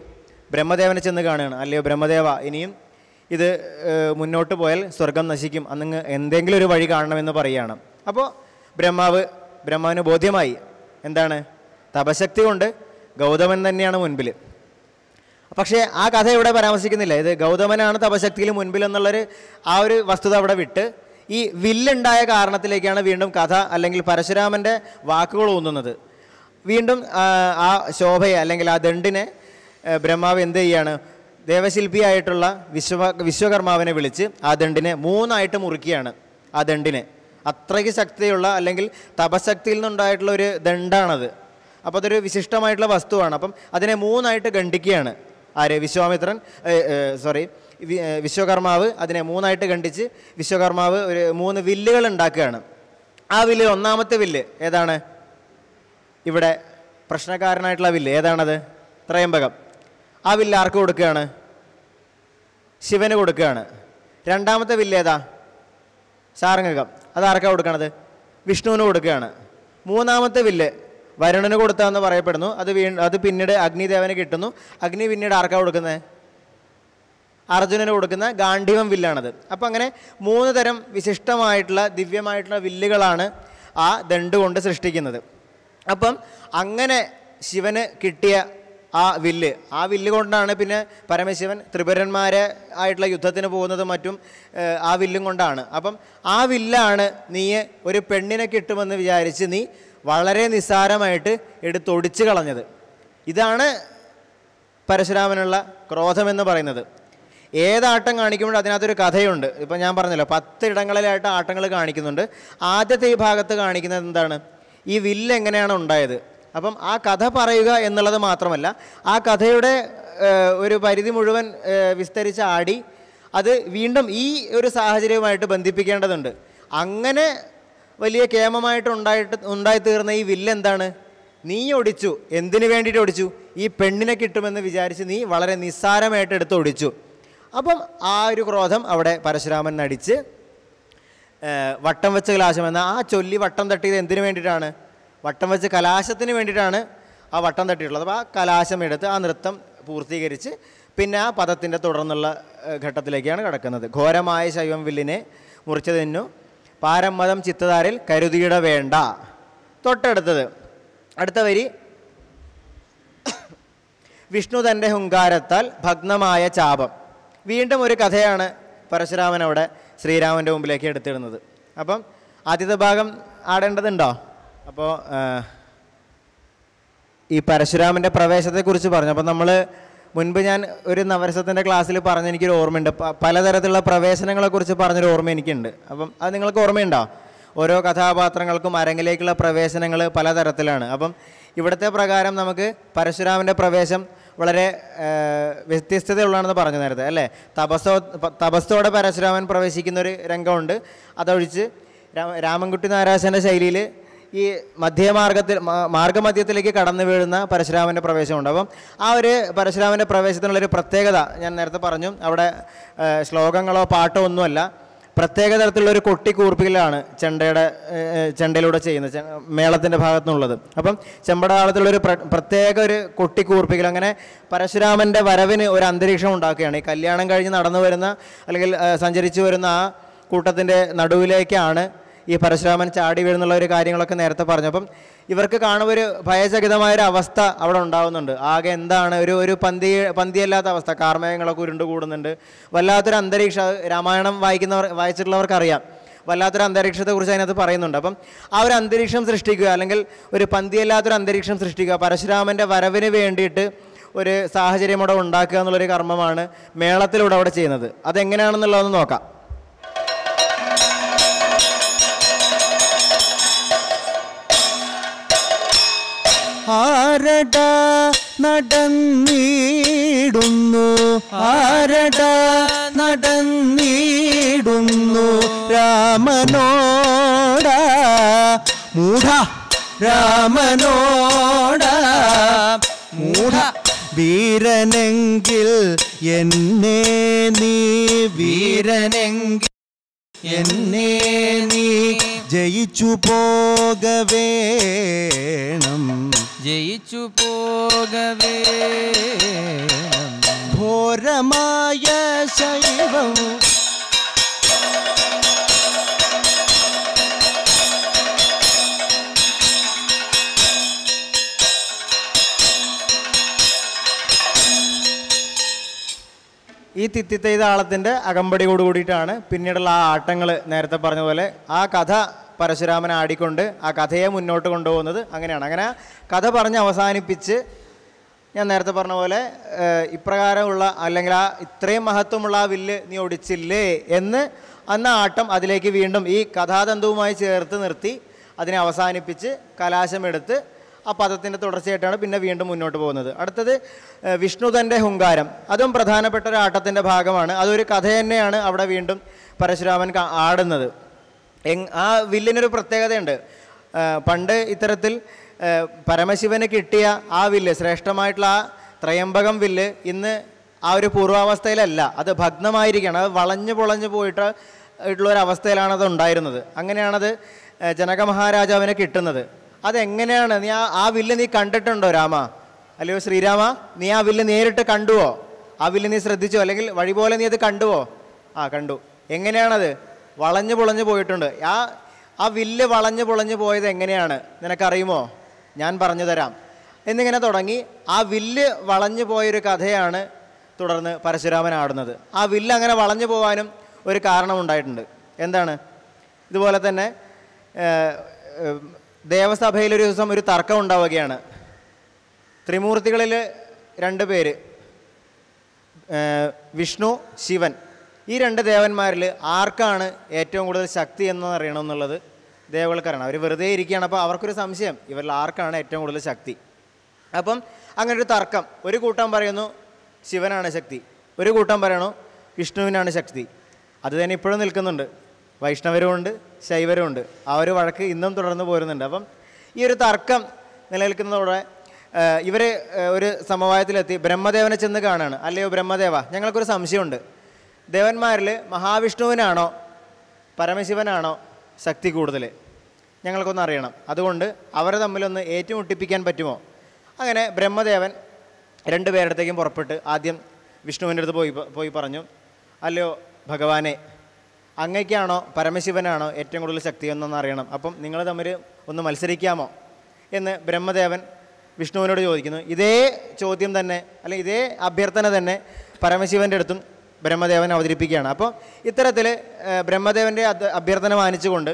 S1: ബ്രഹ്മദേവനെ ചെന്ന് കാണുകയാണ്. അല്ലയോ ബ്രഹ്മദേവ, ഇനിയും ഇത് മുന്നോട്ട് പോയാൽ സ്വർഗം നശിക്കും, അന്ന് എന്തെങ്കിലും ഒരു വഴി കാണണമെന്ന് പറയുകയാണ്. അപ്പോൾ ബ്രഹ്മാവിന് ബോധ്യമായി, എന്താണ്, തപശക്തി കൊണ്ട് ഗൗതമൻ തന്നെയാണ് മുൻപിൽ. പക്ഷേ ആ കഥ ഇവിടെ പരാമർശിക്കുന്നില്ല. ഇത് ഗൗതമനാണ് തപശക്തിയിൽ മുൻപിൽ എന്നുള്ളൊരു ആ ഒരു വസ്തുത അവിടെ വിട്ട് ഈ വില്ലുണ്ടായ കാരണത്തിലേക്കാണ് വീണ്ടും കഥ അല്ലെങ്കിൽ പരശുരാമൻ്റെ വാക്കുകൾ ഊന്നുന്നത്. വീണ്ടും ആ ശോഭയെ അല്ലെങ്കിൽ ആ ദണ്ടിനെ ബ്രഹ്മാവ് എന്ത് ചെയ്യാണ്? ദേവശില്പിയായിട്ടുള്ള വിശ്വകർമാവിനെ വിളിച്ച് ആ ദണ്ടിനെ മൂന്നായിട്ട് മുറിക്കുകയാണ്. ആ ദണ്ടിനെ അത്രയ്ക്ക് ശക്തിയുള്ള അല്ലെങ്കിൽ തപശക്തിയിൽ നിന്നുണ്ടായിട്ടുള്ള ഒരു ദണ്ടാണത്. അപ്പോൾ അതൊരു വിശിഷ്ടമായിട്ടുള്ള വസ്തുവാണ്. അപ്പം അതിനെ മൂന്നായിട്ട് ഖണ്ഡിക്കുകയാണ്. ആര്? വിശ്വകർമാവ് അതിനെ മൂന്നായിട്ട് ഖണ്ഡിച്ച് വിശ്വകർമാവ് ഒരു 3 വില്ലുകൾ ഉണ്ടാക്കുകയാണ്. ആ വില്ല്, ഒന്നാമത്തെ വില്ല് ഏതാണ്? ഇവിടെ പ്രശ്നക്കാരനായിട്ടുള്ള വില്ല് ഏതാണത്? ത്രയംബകം. ആ വില്ല് ആർക്ക് കൊടുക്കുകയാണ്? ശിവന് കൊടുക്കുകയാണ്. രണ്ടാമത്തെ വില്ല് ഏതാ? ശാർങ്ങകം. അത് ആർക്കാണ് കൊടുക്കണത്? വിഷ്ണുവിന് കൊടുക്കുകയാണ്. മൂന്നാമത്തെ വില്ല് വരുണന് കൊടുത്തതെന്ന് പറയപ്പെടുന്നു. അത് പിന്നീട് അഗ്നിദേവന് കിട്ടുന്നു. അഗ്നി പിന്നീട് ആർക്കാണ് കൊടുക്കുന്നത്? അർജുനന് കൊടുക്കുന്ന ഗാണ്ഡീവം വില്ലാണത്. അപ്പം അങ്ങനെ 3 തരം വിശിഷ്ടമായിട്ടുള്ള ദിവ്യമായിട്ടുള്ള വില്ലുകളാണ് ആ ദണ്ട് കൊണ്ട് സൃഷ്ടിക്കുന്നത്. അപ്പം അങ്ങനെ ശിവന് കിട്ടിയ ആ വില്ല് കൊണ്ടാണ് പിന്നെ പരമശിവൻ ത്രിപുരന്മാരെ ആയിട്ടുള്ള യുദ്ധത്തിന് പോകുന്നതും മറ്റും ആ വില്ലും കൊണ്ടാണ്. അപ്പം ആ വില്ലാണ് നീ ഒരു പെണ്ണിനെ കിട്ടുമെന്ന് വിചാരിച്ച് നീ വളരെ നിസ്സാരമായിട്ട് എടുത്തൊടിച്ച് കളഞ്ഞത്. ഇതാണ് പരശുരാമനുള്ള ക്രോധമെന്ന് പറയുന്നത്. ഏതാട്ടം കാണിക്കുമ്പോൾ അതിനകത്തൊരു കഥയുണ്ട്. ഇപ്പം ഞാൻ പറഞ്ഞല്ലോ 10 ഇടങ്ങളിലായിട്ട് ആട്ടങ്ങൾ കാണിക്കുന്നുണ്ട്. ആദ്യത്തെ ഈ ഭാഗത്ത് കാണിക്കുന്നത് എന്താണ്? ഈ വില്ല് എങ്ങനെയാണ് ഉണ്ടായത്. അപ്പം ആ കഥ പറയുക എന്നുള്ളത് മാത്രമല്ല, ആ കഥയുടെ ഒരു പരിധി മുഴുവൻ വിസ്തരിച്ച് ആടി അത് വീണ്ടും ഈ ഒരു സാഹചര്യവുമായിട്ട് ബന്ധിപ്പിക്കേണ്ടതുണ്ട്. അങ്ങനെ വലിയ കേമമായിട്ട് ഉണ്ടായിത്തീർന്ന ഈ വില്ല് എന്താണ്? നീ ഒടിച്ചു. എന്തിനു വേണ്ടിയിട്ട് ഒടിച്ചു? ഈ പെണ്ണിനെ കിട്ടുമെന്ന് വിചാരിച്ച് നീ വളരെ നിസ്സാരമായിട്ട് എടുത്ത് ഒടിച്ചു. അപ്പം ആ ഒരു ക്രോധം അവിടെ പരശുരാമൻ നടിച്ച് വട്ടം വെച്ച കലാശം എന്ന ആ ചൊല്ലി വട്ടം തട്ടിയത് എന്തിനു വേണ്ടിയിട്ടാണ്? വട്ടം വെച്ച് കലാശത്തിന് വേണ്ടിയിട്ടാണ് ആ വട്ടം തട്ടിയിട്ടുള്ളത്. അപ്പോൾ ആ കലാശം എടുത്ത് ആ നൃത്തം പൂർത്തീകരിച്ച് പിന്നെ ആ പദത്തിൻ്റെ തുടർന്നുള്ള ഘട്ടത്തിലേക്കാണ് കിടക്കുന്നത്. ഘോരമായ ശൈവം വില്ലിനെ മുറിച്ചു തിന്നു പാരമ്മതം ചിത്തതാരിൽ കരുതിയിട വേണ്ട. തൊട്ടടുത്തത് അടുത്ത വരി, വിഷ്ണു തൻ്റെ ഹുങ്കാരത്താൽ ഭഗ്നമായ ചാപം. വീണ്ടും ഒരു കഥയാണ് പരശുരാമൻ അവിടെ ശ്രീരാമൻ്റെ മുമ്പിലേക്ക് എടുത്തിടുന്നത്. അപ്പം ആദ്യത്തെ ഭാഗം ആടേണ്ടതുണ്ടോ? അപ്പോൾ ഈ പരശുരാമൻ്റെ പ്രവേശത്തെക്കുറിച്ച് പറഞ്ഞു. അപ്പം നമ്മൾ മുൻപ് ഞാൻ ഒരു നവരസത്തിൻ്റെ ക്ലാസ്സിൽ പറഞ്ഞ എനിക്കൊരു ഓർമ്മയുണ്ട്. പലതരത്തിലുള്ള പ്രവേശനങ്ങളെക്കുറിച്ച് പറഞ്ഞൊരു ഓർമ്മ എനിക്കുണ്ട്. അപ്പം അത് നിങ്ങൾക്ക് ഓർമ്മയുണ്ടോ? ഓരോ കഥാപാത്രങ്ങൾക്കും അരങ്ങിലേക്കുള്ള പ്രവേശനങ്ങൾ പലതരത്തിലാണ്. അപ്പം ഇവിടുത്തെ പ്രകാരം നമുക്ക് പരശുരാമൻ്റെ പ്രവേശം വളരെ വ്യത്യസ്തതയുള്ളതാണെന്ന് പറഞ്ഞു നേരത്തെ അല്ലേ. തപസ്സോടെ പരശുരാമൻ പ്രവേശിക്കുന്നൊരു രംഗമുണ്ട്. അതൊഴിച്ച് രാമൻകുട്ടി നാരായണൻ്റെ ശൈലിയിൽ ഈ മാർഗമധ്യത്തിലേക്ക് കടന്നു വീഴുന്ന പരശുരാമൻ്റെ പ്രവേശമുണ്ട്. അപ്പം ആ ഒരു പരശുരാമൻ്റെ പ്രവേശത്തിനുള്ളൊരു പ്രത്യേകത ഞാൻ നേരത്തെ പറഞ്ഞു. അവിടെ ശ്ലോകങ്ങളോ പാട്ടോ ഒന്നുമല്ല, പ്രത്യേക തരത്തിലുള്ളൊരു കൊട്ടിക്കൂർപ്പിക്കലാണ് ചെണ്ടയിലൂടെ ചെയ്യുന്നത്, മേളത്തിൻ്റെ ഭാഗത്തുനിന്നുള്ളത്. അപ്പം ചെമ്പടാളത്തിലുള്ളൊരു പ്രത്യേക ഒരു കൊട്ടിക്കൂർപ്പിക്കൽ, അങ്ങനെ പരശുരാമൻ്റെ വരവിന് ഒരു അന്തരീക്ഷം ഉണ്ടാക്കുകയാണ്. ഈ കല്യാണം കഴിഞ്ഞ് നടന്നു വരുന്ന അല്ലെങ്കിൽ സഞ്ചരിച്ചു വരുന്ന ആ കൂട്ടത്തിൻ്റെ നടുവിലേക്കാണ് ഈ പരശുരാമൻ ചാടി വീഴുന്നുള്ള ഒരു കാര്യങ്ങളൊക്കെ നേരത്തെ പറഞ്ഞു. അപ്പം ഇവർക്ക് കാണുമ്പോൾ ഒരു ഭയചകിതമായൊരു അവസ്ഥ അവിടെ ഉണ്ടാകുന്നുണ്ട്. ആകെ എന്താണ് ഒരു പന്തിയല്ലാത്ത അവസ്ഥ, കാർമേഘങ്ങളൊക്കെ ഉരുണ്ട് കൂടുന്നുണ്ട്, വല്ലാത്തൊരു അന്തരീക്ഷം. രാമായണം വായിച്ചിട്ടുള്ളവർക്കറിയാം, വല്ലാത്തൊരു അന്തരീക്ഷത്തെക്കുറിച്ച് അതിനകത്ത് പറയുന്നുണ്ട്. അപ്പം ആ ഒരു അന്തരീക്ഷം സൃഷ്ടിക്കുക, അല്ലെങ്കിൽ ഒരു പന്തിയല്ലാത്തൊരു അന്തരീക്ഷം സൃഷ്ടിക്കുക, പരശുരാമൻ്റെ വരവിന് വേണ്ടിയിട്ട് ഒരു സാഹചര്യം അവിടെ ഉണ്ടാക്കുക എന്നുള്ളൊരു കർമ്മമാണ് മേളത്തിലൂടെ അവിടെ ചെയ്യുന്നത്. അതെങ്ങനെയാണെന്നുള്ളതൊന്ന് നോക്കാം.
S2: ആരട നടന്നിടുന്നു, ആരട നടന്നിടുന്നു രാമനോട മൂഢ, രാമനോട മൂഢ. വീരനെങ്കിൽ എന്നെ നീ, വീരനെങ്കിൽ എന്നെ നീ ജയിച്ചു പോകവേണം, ജയിച്ചു പോകവേണം. ഘോരമായ ശൈവം
S1: ഈ തിത്തിത്തൈ താളത്തിൻ്റെ അകമ്പടിയോട് കൂടിയിട്ടാണ് പിന്നീടുള്ള ആ ആട്ടങ്ങൾ നേരത്തെ പറഞ്ഞ പോലെ ആ കഥ പരശുരാമൻ ആടിക്കൊണ്ട് ആ കഥയെ മുന്നോട്ട് കൊണ്ടുപോകുന്നത് അങ്ങനെയാണ്. അങ്ങനെ കഥ പറഞ്ഞ് അവസാനിപ്പിച്ച് ഞാൻ നേരത്തെ പറഞ്ഞ പോലെ ഇപ്രകാരമുള്ള അല്ലെങ്കിൽ ആ ഇത്രയും മഹത്വമുള്ള ആ വില്ല് നീ ഒടിച്ചില്ലേ എന്ന് അന്ന് ആട്ടം അതിലേക്ക് വീണ്ടും ഈ കഥാതന്തുവുമായി ചേർത്ത് നിർത്തി അതിനെ അവസാനിപ്പിച്ച് കലാശമെടുത്ത് ആ പദത്തിൻ്റെ തുടർച്ചയായിട്ടാണ് പിന്നെ വീണ്ടും മുന്നോട്ട് പോകുന്നത്. അടുത്തത് വിഷ്ണുതൻ്റെ ഹുങ്കാരം, അതും പ്രധാനപ്പെട്ട ഒരു ആട്ടത്തിൻ്റെ ഭാഗമാണ്. അതൊരു കഥ തന്നെയാണ് അവിടെ വീണ്ടും പരശുരാമൻ ആടുന്നത്. ആ വില്ലിനൊരു പ്രത്യേകതയുണ്ട്. പണ്ട് ഇത്തരത്തിൽ പരമശിവന് കിട്ടിയ ആ വില്ല്, ശ്രേഷ്ഠമായിട്ടുള്ള ആ ത്രയംബകം വില്ല് ഇന്ന് ആ ഒരു പൂർവാവസ്ഥയിലല്ല, അത് ഭഗ്നമായിരിക്കുകയാണ്. അത് വളഞ്ഞു പൊളഞ്ഞു ഉള്ളൊരവസ്ഥയിലാണത് ഉണ്ടായിരുന്നത്. അങ്ങനെയാണത് ജനക മഹാരാജാവിന് കിട്ടുന്നത്. അതെങ്ങനെയാണ്? നീ ആ വില്ല് നീ കണ്ടിട്ടുണ്ടോ രാമ, അല്ലയോ ശ്രീരാമ? നീ ആ വില്ല് നേരിട്ട് കണ്ടുവോ? ആ വില്ല് നീ ശ്രദ്ധിച്ചോ? അല്ലെങ്കിൽ വഴി പോലെ നീ അത് കണ്ടുവോ? ആ കണ്ടു. എങ്ങനെയാണത്? വളഞ്ഞു പൊളഞ്ഞു പോയിട്ടുണ്ട്. ആ വില്ല് വളഞ്ഞു പൊളഞ്ഞു പോയത് എങ്ങനെയാണ് നിനക്കറിയുമോ? ഞാൻ പറഞ്ഞു തരാം എന്നിങ്ങനെ തുടങ്ങി ആ വില്ല് വളഞ്ഞു പോയൊരു കഥയാണ് തുടർന്ന് പരശുരാമൻ ആടുന്നത്. ആ വില്ല് അങ്ങനെ വളഞ്ഞു പോകാനും ഒരു കാരണമുണ്ടായിട്ടുണ്ട്. എന്താണ്? ഇതുപോലെ തന്നെ ദേവസഭയിലൊരു ദിവസം ഒരു തർക്കം ഉണ്ടാവുകയാണ്. ത്രിമൂർത്തികളിൽ 2 പേര്, വിഷ്ണു, ശിവൻ, ഈ 2 ദേവന്മാരിൽ ആർക്കാണ് ഏറ്റവും കൂടുതൽ ശക്തി എന്ന് അറിയണമെന്നുള്ളത് ദേവകൾക്കറിയണം. അവർ വെറുതെ ഇരിക്കുകയാണ്. അപ്പോൾ അവർക്കൊരു സംശയം, ഇവരിൽ ആർക്കാണ് ഏറ്റവും കൂടുതൽ ശക്തി. അപ്പം അങ്ങനെ ഒരു തർക്കം. ഒരു കൂട്ടം പറയുന്നു ശിവനാണ് ശക്തി, ഒരു കൂട്ടം പറയണു വിഷ്ണുവിനാണ് ശക്തി. അത് തന്നെ ഇപ്പോഴും നിൽക്കുന്നുണ്ട്. വൈഷ്ണവരുമുണ്ട്, ശൈവരുമുണ്ട്. ആ ഒരു വഴക്ക് ഇന്നും തുടർന്ന് പോരുന്നുണ്ട്. അപ്പം ഈ ഒരു തർക്കം നിലനിൽക്കുന്നതോടെ ഇവർ ഒരു സമവായത്തിലെത്തി ബ്രഹ്മദേവനെ ചെന്ന് കാണുകയാണ്. അല്ലയോ ബ്രഹ്മദേവ, ഞങ്ങൾക്കൊരു സംശയമുണ്ട്. ദേവന്മാരിൽ മഹാവിഷ്ണുവിനാണോ പരമശിവനാണോ ശക്തി കൂടുതൽ? ഞങ്ങൾക്കൊന്ന് അറിയണം. അതുകൊണ്ട് അവരെ തമ്മിലൊന്ന് ഏറ്റുമുട്ടിപ്പിക്കാൻ പറ്റുമോ? അങ്ങനെ ബ്രഹ്മദേവൻ 2 പേരുടെത്തേക്കും പുറപ്പെട്ട് ആദ്യം വിഷ്ണുവിൻ്റെ അടുത്ത് പോയി പറഞ്ഞു, അല്ലയോ ഭഗവാനെ, അങ്ങയ്ക്കാണോ പരമശിവനാണോ ഏറ്റവും കൂടുതൽ ശക്തി എന്നൊന്ന് അറിയണം. അപ്പം നിങ്ങൾ തമ്മിൽ ഒന്ന് മത്സരിക്കാമോ എന്ന് ബ്രഹ്മദേവൻ വിഷ്ണുവിനോട് ചോദിക്കുന്നു. ഇതേ ചോദ്യം തന്നെ അല്ലെങ്കിൽ ഇതേ അഭ്യർത്ഥന തന്നെ പരമശിവൻ്റെ അടുത്തും ബ്രഹ്മദേവൻ അവതരിപ്പിക്കുകയാണ്. അപ്പോൾ ഇത്തരത്തിൽ ബ്രഹ്മദേവൻ്റെ അഭ്യർത്ഥന മാനിച്ചുകൊണ്ട്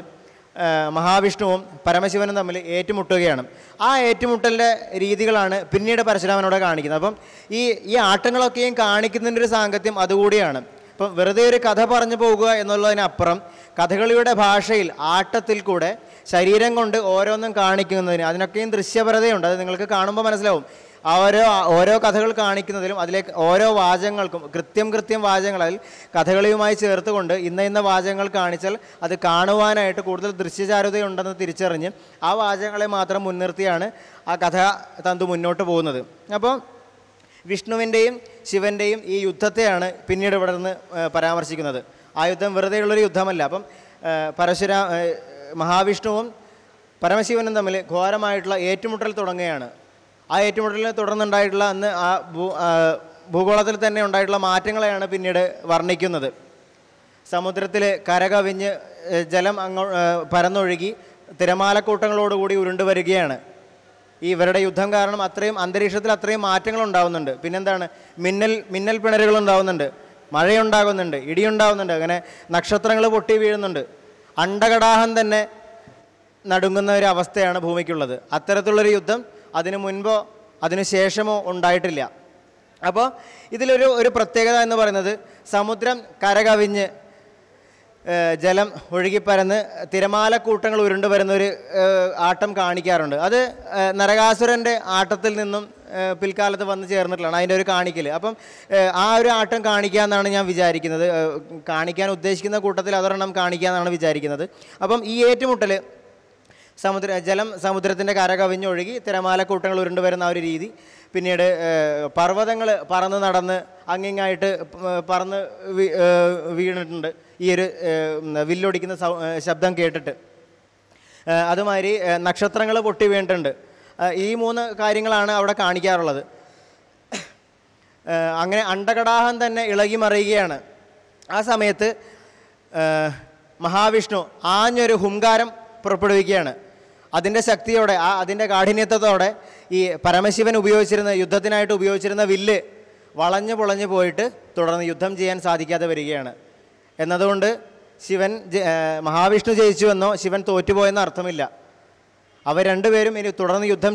S1: മഹാവിഷ്ണുവും പരമശിവനും തമ്മിൽ ഏറ്റുമുട്ടുകയാണ്. ആ ഏറ്റുമുട്ടലിൻ്റെ രീതികളാണ് പിന്നീട് പരശുരാമനോട് കാണിക്കുന്നത്. അപ്പം ഈ ആട്ടങ്ങളൊക്കെയും കാണിക്കുന്നതിൻ്റെ ഒരു സാങ്കത്യം അതുകൂടിയാണ്. ഇപ്പം വെറുതെ ഒരു കഥ പറഞ്ഞു പോകുക എന്നുള്ളതിനപ്പുറം കഥകളിയുടെ ഭാഷയിൽ ആട്ടത്തിൽ കൂടെ ശരീരം കൊണ്ട് ഓരോന്നും കാണിക്കുന്നതിന് അതിനൊക്കെയും ദൃശ്യപരതയുണ്ട്. അത് നിങ്ങൾക്ക് കാണുമ്പോൾ മനസ്സിലാവും. ഓരോ കഥകൾ കാണിക്കുന്നതിലും അതിലേക്ക് ഓരോ വാചകങ്ങൾക്കും കൃത്യം വാചകങ്ങൾ അതിൽ കഥകളിയുമായി ചേർത്തുകൊണ്ട് ഇന്ന വാചകങ്ങൾ കാണിച്ചാൽ അത് കാണുവാനായിട്ട് കൂടുതൽ ദൃശ്യചാരുതയുണ്ടെന്ന് തിരിച്ചറിഞ്ഞ് ആ വാചകങ്ങളെ മാത്രം മുൻനിർത്തിയാണ് ആ കഥ തന്തു മുന്നോട്ട് പോകുന്നത്. അപ്പോൾ വിഷ്ണുവിൻ്റെയും ശിവൻ്റെയും ഈ യുദ്ധത്തെയാണ് പിന്നീട് ഇവിടെ നിന്ന് പരാമർശിക്കുന്നത്. ആ യുദ്ധം വെറുതെയുള്ളൊരു യുദ്ധമല്ല. അപ്പം മഹാവിഷ്ണുവും പരമശിവനും തമ്മിൽ ഘോരമായിട്ടുള്ള ഏറ്റുമുട്ടൽ തുടങ്ങുകയാണ്. ആ ഏറ്റുമുട്ടലിനെ തുടർന്നുണ്ടായിട്ടുള്ള അന്ന് ആ ഭൂഗോളത്തിൽ തന്നെ ഉണ്ടായിട്ടുള്ള മാറ്റങ്ങളെയാണ് പിന്നീട് വർണ്ണിക്കുന്നത്. സമുദ്രത്തിൽ കരകവിഞ്ഞ് ജലം പരന്നൊഴുകി തിരമാലക്കൂട്ടങ്ങളോടുകൂടി ഉരുണ്ടു വരികയാണ്. ഇവരുടെ യുദ്ധം കാരണം അന്തരീക്ഷത്തിൽ അത്രയും മാറ്റങ്ങൾ ഉണ്ടാകുന്നുണ്ട്. പിന്നെന്താണ്, മിന്നൽ പിണരുകൾ ഉണ്ടാകുന്നുണ്ട്, മഴയുണ്ടാകുന്നുണ്ട്, ഇടിയുണ്ടാകുന്നുണ്ട്, അങ്ങനെ നക്ഷത്രങ്ങൾ പൊട്ടി വീഴുന്നുണ്ട്. അണ്ടകടാഹം തന്നെ നടുങ്ങുന്ന ഒരു അവസ്ഥയാണ് ഭൂമിക്കുള്ളത്. അത്തരത്തിലുള്ളൊരു യുദ്ധം അതിനു മുൻപോ അതിനു ശേഷമോ ഉണ്ടായിട്ടില്ല. അപ്പോൾ ഇതിലൊരു പ്രത്യേകത എന്ന് പറയുന്നത് സമുദ്രം കരകവിഞ്ഞ് ജലം ഒഴുകിപ്പരന്ന് തിരമാലക്കൂട്ടങ്ങൾ ഉരുണ്ടു വരുന്നൊരു ആട്ടം കാണിക്കാറുണ്ട്. അത് നരകാസുരൻ്റെ ആട്ടത്തിൽ നിന്നും പിൽക്കാലത്ത് വന്ന് ചേർന്നിട്ടുള്ളതാണ് അതിൻ്റെ ഒരു കാണിക്കൽ. അപ്പം ആ ഒരു ആട്ടം കാണിക്കാമെന്നാണ് ഞാൻ വിചാരിക്കുന്നത്. കാണിക്കാൻ ഉദ്ദേശിക്കുന്ന കൂട്ടത്തിൽ അതൊരെണ്ണം കാണിക്കാമെന്നാണ് വിചാരിക്കുന്നത്. അപ്പം ഈ ഏറ്റുമുട്ടൽ സമുദ്രത്തിൻ്റെ കര കവിഞ്ഞൊഴുകി തിരമാലക്കൂട്ടങ്ങൾ ഉരുണ്ടു വരുന്ന ആ ഒരു രീതി, പിന്നീട് പർവ്വതങ്ങൾ പറന്ന് നടന്ന് അങ്ങിങ്ങായിട്ട് പറന്ന് വീണിട്ടുണ്ട് ഈ ഒരു വില്ലൊടിക്കുന്ന ശബ്ദം കേട്ടിട്ട്. അതുമാതിരി നക്ഷത്രങ്ങൾ പൊട്ടി വീണിട്ടുണ്ട്. ഈ 3 കാര്യങ്ങളാണ് അവിടെ കാണിക്കാറുള്ളത്. അങ്ങനെ അണ്ടകടാഹം തന്നെ ഇളകി മറിയുകയാണ്. ആ സമയത്ത് മഹാവിഷ്ണു ആഞ്ഞൊരു ഹുങ്കാരം പുറപ്പെടുവിക്കുകയാണ്. അതിൻ്റെ ശക്തിയോടെ അതിൻ്റെ കാഠിന്യത്തോടെ ഈ പരമശിവൻ യുദ്ധത്തിനായിട്ട് ഉപയോഗിച്ചിരുന്ന വില്ല് വളഞ്ഞു പൊളഞ്ഞു പോയിട്ട് തുടർന്ന് യുദ്ധം ചെയ്യാൻ സാധിക്കാതെ വരികയാണ്. എന്നതുകൊണ്ട് മഹാവിഷ്ണു ജയിച്ചുവെന്നോ ശിവൻ തോറ്റുപോയെന്നോ അർത്ഥമില്ല. അവർ രണ്ടുപേരും ഇനി തുടർന്ന് യുദ്ധം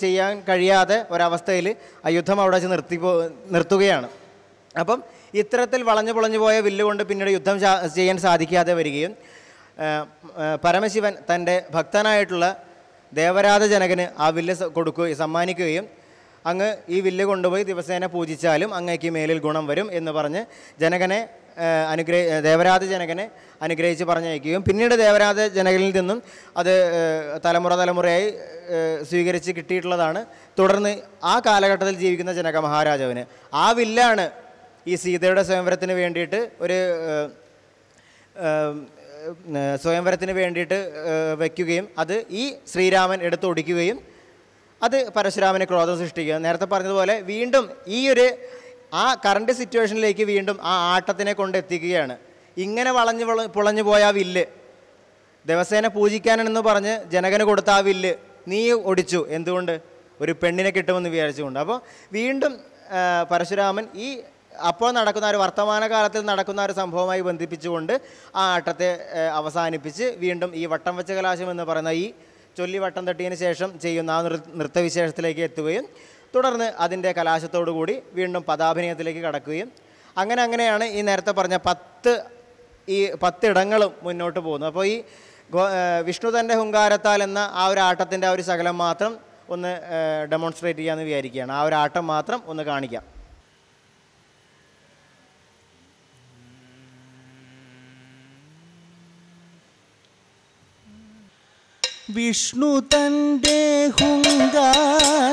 S1: ചെയ്യാൻ കഴിയാതെ ഒരവസ്ഥയിൽ ആ യുദ്ധം അവിടെ വെച്ച് നിർത്തുകയാണ്. അപ്പം ഇത്തരത്തിൽ വളഞ്ഞു പൊളഞ്ഞു പോയ വില്ലുകൊണ്ട് പിന്നീട് യുദ്ധം ചെയ്യാൻ സാധിക്കാതെ വരികയും പരമശിവൻ തൻ്റെ ഭക്തനായിട്ടുള്ള ദേവരാജ ജനകന് ആ വില്ല് സമ്മാനിക്കുകയും അങ്ങ് ഈ വില്ല് കൊണ്ടുപോയി ദിവസേന പൂജിച്ചാലും അങ്ങേക്ക് മേലിൽ ഗുണം വരും എന്ന് പറഞ്ഞ് ദേവരാജ ജനകനെ അനുഗ്രഹിച്ച് പറഞ്ഞയക്കുകയും പിന്നീട് ദേവരാജ ജനകനിൽ നിന്നും അത് തലമുറയായി സ്വീകരിച്ച് കിട്ടിയിട്ടുള്ളതാണ്. തുടർന്ന് ആ കാലഘട്ടത്തിൽ ജീവിക്കുന്ന ജനക മഹാരാജാവിന് ആ വില്ലാണ് ഈ സീതയുടെ സ്വയംവരത്തിന് വേണ്ടിയിട്ട് വയ്ക്കുകയും അത് ഈ ശ്രീരാമൻ എടുത്തൊടിക്കുകയും അത് പരശുരാമന് ക്രോധം സൃഷ്ടിക്കുക. നേരത്തെ പറഞ്ഞതുപോലെ വീണ്ടും ആ കറണ്ട് സിറ്റുവേഷനിലേക്ക് വീണ്ടും ആ ആട്ടത്തിനെ കൊണ്ടെത്തിക്കുകയാണ്. ഇങ്ങനെ പൊളഞ്ഞു പോയ ആ വില്ല് ദിവസേന പൂജിക്കാനെന്ന് പറഞ്ഞ് ജനകന് കൊടുത്ത ആ വില്ല് നീ ഒടിച്ചു. എന്തുകൊണ്ട്? ഒരു പെണ്ണിനെ കിട്ടുമെന്ന് വിചാരിച്ചുകൊണ്ട്. അപ്പോൾ വീണ്ടും പരശുരാമൻ അപ്പോൾ നടക്കുന്ന ഒരു വർത്തമാനകാലത്തിൽ നടക്കുന്ന ഒരു സംഭവമായി ബന്ധിപ്പിച്ചുകൊണ്ട് ആ ആട്ടത്തെ അവസാനിപ്പിച്ച് വീണ്ടും ഈ വട്ടം വെച്ച കലാശം എന്ന് പറയുന്ന ഈ ചൊല്ലി വട്ടം തട്ടിയതിന് ശേഷം ചെയ്യുന്ന ആ നൃത്തവിശേഷത്തിലേക്ക് എത്തുകയും തുടർന്ന് അതിൻ്റെ കലാശത്തോടുകൂടി വീണ്ടും പദാഭിനയത്തിലേക്ക് കടക്കുകയും അങ്ങനെയാണ് ഈ നേരത്തെ പറഞ്ഞ 10 ഇടങ്ങളും മുന്നോട്ട് പോകുന്നു. അപ്പോൾ ഈ വിഷ്ണു തൻ്റെ ഹുങ്കാരത്താൽ എന്ന ആ ഒരു ആട്ടത്തിൻ്റെ ആ ഒരു ശകലം മാത്രം ഒന്ന് ഡെമോൺസ്ട്രേറ്റ് ചെയ്യാമെന്ന് വിചാരിക്കുകയാണ്. ആ ഒരു ആട്ടം മാത്രം ഒന്ന് കാണിക്കാം.
S2: വിഷ്ണു തൻ്റെ ഹുങ്കാരത്താൽ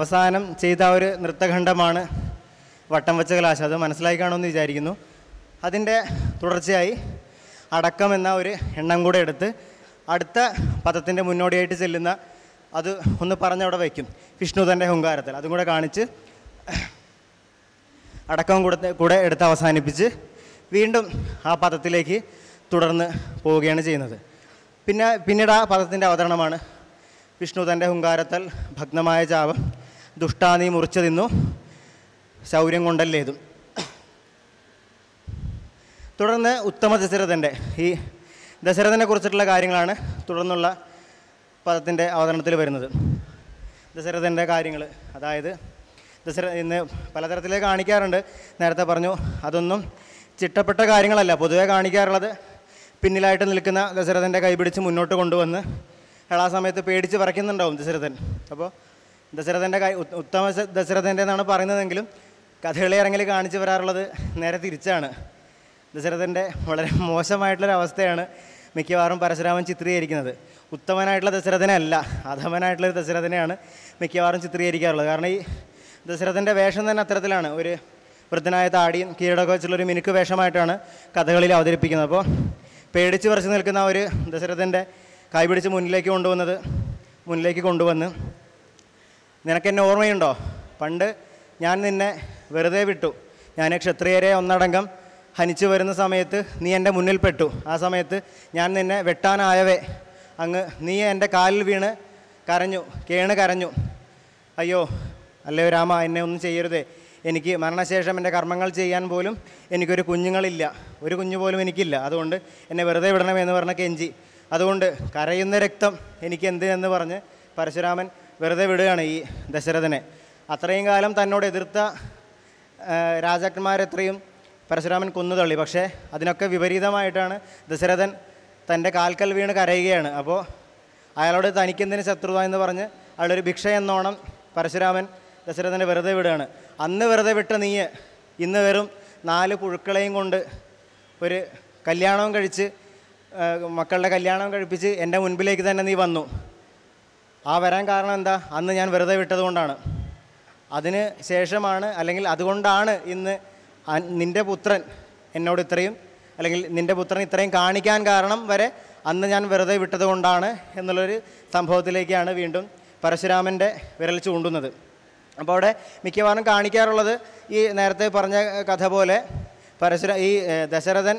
S1: അവസാനം ചെയ്ത ഒരു നൃത്തഖണ്ഡമാണ് വട്ടം വെച്ച കലാശം. അത് മനസ്സിലായി കാണുമെന്ന് വിചാരിക്കുന്നു. അതിൻ്റെ തുടർച്ചയായി അടക്കം എന്ന ഒരു എണ്ണം കൂടെ എടുത്ത് അടുത്ത പദത്തിൻ്റെ മുന്നോടിയായിട്ട് ചെല്ലുന്ന അത് ഒന്ന് പറഞ്ഞവിടെ വയ്ക്കും. വിഷ്ണു തൻ്റെ ഹുങ്കാരത്തിൽ അതും കൂടെ കാണിച്ച് അടക്കം കൂടെ എടുത്ത് അവസാനിപ്പിച്ച് വീണ്ടും ആ പദത്തിലേക്ക് തുടർന്ന് പോവുകയാണ് ചെയ്യുന്നത്. പിന്നീട് ആ പദത്തിൻ്റെ അവതരണമാണ് വിഷ്ണു തൻ്റെ ഹുങ്കാരത്താൽ ഭഗ്നമായ ചാപം ദുഷ്ടാനീ മുറിച്ചു തിന്നു ശൗര്യം കൊണ്ടല്ലേതും. തുടർന്ന് ഉത്തമ ദശരഥൻ്റെ ഈ ദശരഥനെ കുറിച്ചിട്ടുള്ള കാര്യങ്ങളാണ് തുടർന്നുള്ള പദത്തിൻ്റെ അവതരണത്തിൽ വരുന്നത്. ദശരഥൻ്റെ കാര്യങ്ങൾ, അതായത് ഇന്ന് പലതരത്തിലേക്ക് കാണിക്കാറുണ്ട്. നേരത്തെ പറഞ്ഞു അതൊന്നും ചിട്ടപ്പെട്ട കാര്യങ്ങളല്ല. പൊതുവെ കാണിക്കാറുള്ളത് പിന്നിലായിട്ട് നിൽക്കുന്ന ദശരഥൻ്റെ കൈപിടിച്ച് മുന്നോട്ട് കൊണ്ടുവന്ന് ആ സമയത്ത് പേടിച്ച് വിറയ്ക്കുന്നുണ്ടാവും ദശരഥൻ. അപ്പോൾ ദശരഥൻ്റെ ഉത്തമ ദശരഥൻ്റെ എന്നാണ് പറയുന്നതെങ്കിലും കഥകളി ഇറങ്ങൽ കാണിച്ച് വരാറുള്ളത് നേരെ തിരിച്ചാണ്. ദശരഥൻ്റെ വളരെ മോശമായിട്ടുള്ളൊരവസ്ഥയാണ് മിക്കവാറും പരശുരാമൻ ചിത്രീകരിക്കുന്നത്. ഉത്തമനായിട്ടുള്ള ദശരഥനെ അല്ല, അധമനായിട്ടുള്ളൊരു ദശരഥനെയാണ് മിക്കവാറും ചിത്രീകരിക്കാറുള്ളത്. കാരണം ഈ ദശരഥൻ്റെ വേഷം തന്നെ അത്തരത്തിലാണ്. ഒരു വൃദ്ധനായ താടിയും കീഴടൊക്കെ വെച്ചുള്ളൊരു മിനുക്ക് വേഷമായിട്ടാണ് കഥകളിൽ അവതരിപ്പിക്കുന്നത്. അപ്പോൾ പേടിച്ച് വിറച്ച് നിൽക്കുന്ന ഒരു ദശരഥൻ്റെ കൈ പിടിച്ച് മുന്നിലേക്ക് കൊണ്ടുവന്ന് നിനക്കെന്നെ ഓർമ്മയുണ്ടോ? പണ്ട് ഞാൻ നിന്നെ വെറുതെ വിട്ടു. ഞാൻ ക്ഷത്രിയരെ ഒന്നടങ്കം ഹനിച്ചു വരുന്ന സമയത്ത് നീ എൻ്റെ മുന്നിൽ പെട്ടു. ആ സമയത്ത് ഞാൻ നിന്നെ വെട്ടാനായവേ നീ എൻ്റെ കാലിൽ വീണ് കരഞ്ഞു. അയ്യോ അല്ലയോ രാമ, എന്നെ ഒന്നും ചെയ്യരുതേ. എനിക്ക് മരണശേഷം എൻ്റെ കർമ്മങ്ങൾ ചെയ്യാൻ പോലും എനിക്കൊരു കുഞ്ഞുങ്ങളില്ല, ഒരു കുഞ്ഞു പോലും എനിക്കില്ല. അതുകൊണ്ട് എന്നെ വെറുതെ വിടണമെന്ന് പറഞ്ഞ കെഞ്ചി. അതുകൊണ്ട് കരയുന്ന രക്തം എനിക്ക് എന്ത് എന്ന് പറഞ്ഞ് പരശുരാമൻ വെറുതെ വിടുകയാണ് ഈ ദശരഥനെ. അത്രയും കാലം തന്നോട് എതിർത്ത രാജാക്കന്മാരെത്രയും പരശുരാമൻ കൊന്നുതള്ളി. പക്ഷേ അതിനൊക്കെ വിപരീതമായിട്ടാണ് ദശരഥൻ തൻ്റെ കാൽക്കൽ വീണ് കരയുകയാണ്. അപ്പോൾ അയാളോട് തനിക്കെന്തിന് ശത്രുത എന്ന് പറഞ്ഞ് അയാളൊരു ഭിക്ഷ എന്നോണം പരശുരാമൻ ദശരഥനെ വെറുതെ വിടുകയാണ്. അന്ന് വെറുതെ വിട്ട നീ ഇന്ന് വെറും 4 പുഴുക്കളെയും കൊണ്ട് ഒരു കല്യാണവും കഴിച്ച് മക്കളുടെ കല്യാണം കഴിപ്പിച്ച് എൻ്റെ മുൻപിലേക്ക് തന്നെ നീ വന്നു. ആ വരാൻ കാരണം എന്താ? അന്ന് ഞാൻ വെറുതെ വിട്ടതുകൊണ്ടാണ്. അതിന് ശേഷമാണ്, അല്ലെങ്കിൽ അതുകൊണ്ടാണ് ഇന്ന് നിൻ്റെ പുത്രൻ എന്നോട് ഇത്രയും, അല്ലെങ്കിൽ നിൻ്റെ പുത്രൻ ഇത്രയും കാണിക്കാൻ കാരണം വരെ അന്ന് ഞാൻ വെറുതെ വിട്ടത് കൊണ്ടാണ് എന്നുള്ളൊരു സംഭവത്തിലേക്കാണ് വീണ്ടും പരശുരാമൻ്റെ വിരൽ ചൂണ്ടുന്നത്. അപ്പോൾ അവിടെ മിക്കവാറും കാണിക്കാറുള്ളത് ഈ നേരത്തെ പറഞ്ഞ കഥ പോലെ ഈ ദശരഥൻ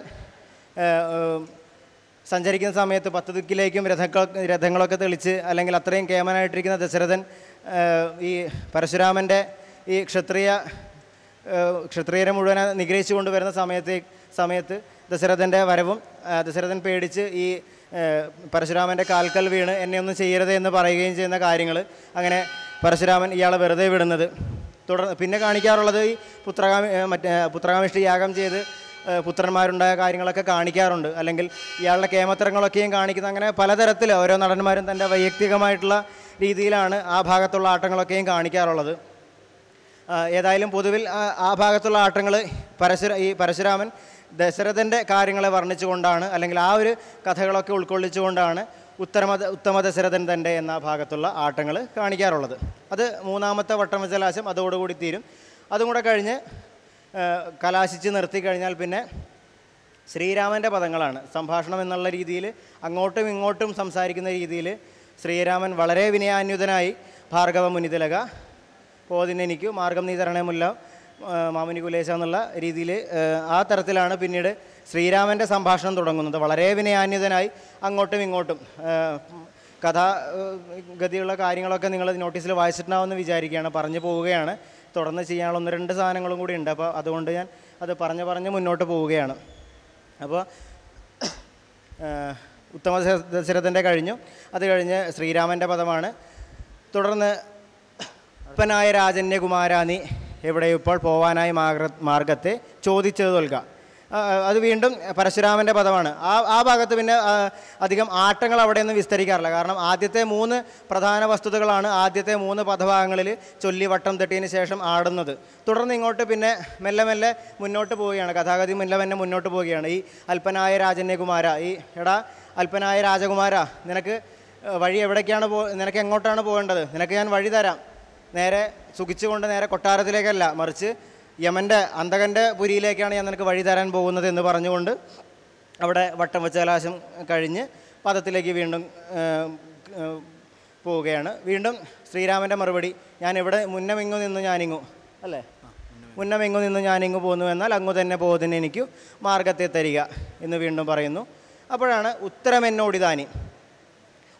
S1: സഞ്ചരിക്കുന്ന സമയത്ത് 10 ദിക്കിലേക്കും രഥങ്ങളൊക്കെ തെളിച്ച്, അല്ലെങ്കിൽ അത്രയും കേമനായിട്ടിരിക്കുന്ന ദശരഥൻ ഈ പരശുരാമൻ്റെ ഈ ക്ഷത്രിയരെ മുഴുവൻ നിഗ്രഹിച്ചു കൊണ്ടുവരുന്ന സമയത്ത് ദശരഥൻ്റെ വരവും ദശരഥൻ പേടിച്ച് ഈ പരശുരാമൻ്റെ കാൽക്കൽ വീണ് എന്നെ ഒന്നും ചെയ്യരുത് എന്ന് പറയുകയും ചെയ്യുന്ന കാര്യങ്ങൾ, അങ്ങനെ പരശുരാമൻ ഇയാളെ വെറുതെ വിടുന്നത്. പിന്നെ കാണിക്കാറുള്ളത് ഈ പുത്രകാമിഷ്ടി യാഗം ചെയ്ത് പുത്രന്മാരുണ്ടായ കാര്യങ്ങളൊക്കെ കാണിക്കാറുണ്ട്. അല്ലെങ്കിൽ ഇയാളുടെ കേമത്തരങ്ങളൊക്കെയും കാണിക്കുന്ന, അങ്ങനെ പലതരത്തിൽ ഓരോ നടന്മാരും തൻ്റെ വൈയക്തികമായിട്ടുള്ള രീതിയിലാണ് ആ ഭാഗത്തുള്ള ആട്ടങ്ങളൊക്കെയും കാണിക്കാറുള്ളത്. ഏതായാലും പൊതുവിൽ ആ ഭാഗത്തുള്ള ആട്ടങ്ങൾ പരശുരാമൻ ദശരഥൻ്റെ കാര്യങ്ങളെ വർണ്ണിച്ചുകൊണ്ടാണ്, അല്ലെങ്കിൽ ആ ഒരു കഥകളൊക്കെ ഉൾക്കൊള്ളിച്ചുകൊണ്ടാണ് ഉത്തമ ദശരഥൻ തൻ്റെ എന്ന ഭാഗത്തുള്ള ആട്ടങ്ങൾ കാണിക്കാറുള്ളത്. അത് 3ാമത്തെ വട്ടം വെച്ച കലാശം അതോടുകൂടി തീരും. അതും കൂടെ കഴിഞ്ഞ് കലാശിച്ച് നിർത്തി കഴിഞ്ഞാൽ പിന്നെ ശ്രീരാമൻ്റെ പദങ്ങളാണ്. സംഭാഷണം എന്നുള്ള രീതിയിൽ അങ്ങോട്ടും ഇങ്ങോട്ടും സംസാരിക്കുന്ന രീതിയിൽ ശ്രീരാമൻ വളരെ വിനയാന്യുതനായി ഭാർഗവ മുനിതിലക പോതിനെനിക്കു മാർഗം നീ തരണമുല്ല മാമുനി കുലേശ എന്നുള്ള രീതിയിൽ ആ തരത്തിലാണ് പിന്നീട് ശ്രീരാമൻ്റെ സംഭാഷണം തുടങ്ങുന്നത്. വളരെ വിനയാന്യുതനായി അങ്ങോട്ടും ഇങ്ങോട്ടും കഥാഗതിയുള്ള കാര്യങ്ങളൊക്കെ നിങ്ങൾ നോട്ടീസിൽ വായിച്ചിട്ടുണ്ടാവുമെന്ന് വിചാരിക്കുകയാണ്. പറഞ്ഞു പോവുകയാണ്. തുടർന്ന് ചെയ്യാനുള്ള 1-2 സാധനങ്ങളും കൂടി ഉണ്ട്. അപ്പോൾ അതുകൊണ്ട് ഞാൻ അത് പറഞ്ഞ് മുന്നോട്ട് പോവുകയാണ്. അപ്പോൾ ഉത്തമ ദശരഥൻ്റെ കഴിഞ്ഞു. അത് കഴിഞ്ഞ് ശ്രീരാമൻ്റെ പദമാണ്. തുടർന്ന് അപ്പനായ രാജന്യകുമാരാ നീ എവിടെ ഇപ്പോൾ പോവാനായി മാർഗത്തെ ചോദിച്ചത് തോൽക. അത് വീണ്ടും പരശുരാമൻ്റെ പദമാണ്. ആ ഭാഗത്ത് പിന്നെ അധികം ആട്ടങ്ങൾ അവിടെയൊന്നും വിസ്തരിക്കാറില്ല. കാരണം ആദ്യത്തെ 3 പ്രധാന വസ്തുതകളാണ് ആദ്യത്തെ 3 പദഭാഗങ്ങളിൽ ചൊല്ലി വട്ടം തെട്ടിയതിന് ശേഷം ആടുന്നത്. തുടർന്ന് ഇങ്ങോട്ട് പിന്നെ മെല്ലെ മുന്നോട്ട് പോവുകയാണ്. കഥാഗതി മെല്ലെ മുന്നോട്ട് പോവുകയാണ്. ഈ അല്പനായ രാജന്യകുമാര, ഈ അല്പനായ രാജകുമാര, നിനക്ക് വഴി എവിടേക്കാണ് നിനക്ക് എങ്ങോട്ടാണ് പോകേണ്ടത്? നിനക്ക് ഞാൻ വഴി തരാം. നേരെ സുഖിച്ചുകൊണ്ട് നേരെ കൊട്ടാരത്തിലേക്കല്ല, മറിച്ച് യമൻ്റെ അന്തകൻ്റെ പുരിയിലേക്കാണ് ഞാൻ നിനക്ക് വഴി തരാൻ പോകുന്നത് എന്ന് പറഞ്ഞുകൊണ്ട് അവിടെ വട്ടം വെച്ച കലാശം കഴിഞ്ഞ് പദത്തിലേക്ക് വീണ്ടും പോവുകയാണ്. വീണ്ടും ശ്രീരാമൻ്റെ മറുപടി, ഞാൻ ഇവിടെ മുന്നമെങ്ങു നിന്ന് ഞാനിങ്ങു അല്ലേ, മുന്നമെങ്ങു നിന്ന് ഞാനിങ്ങു പോന്നു, എന്നാൽ അങ്ങു തന്നെ പോകുന്നതിന് എനിക്ക് മാർഗത്തെ തരിക എന്ന് വീണ്ടും പറയുന്നു. അപ്പോഴാണ്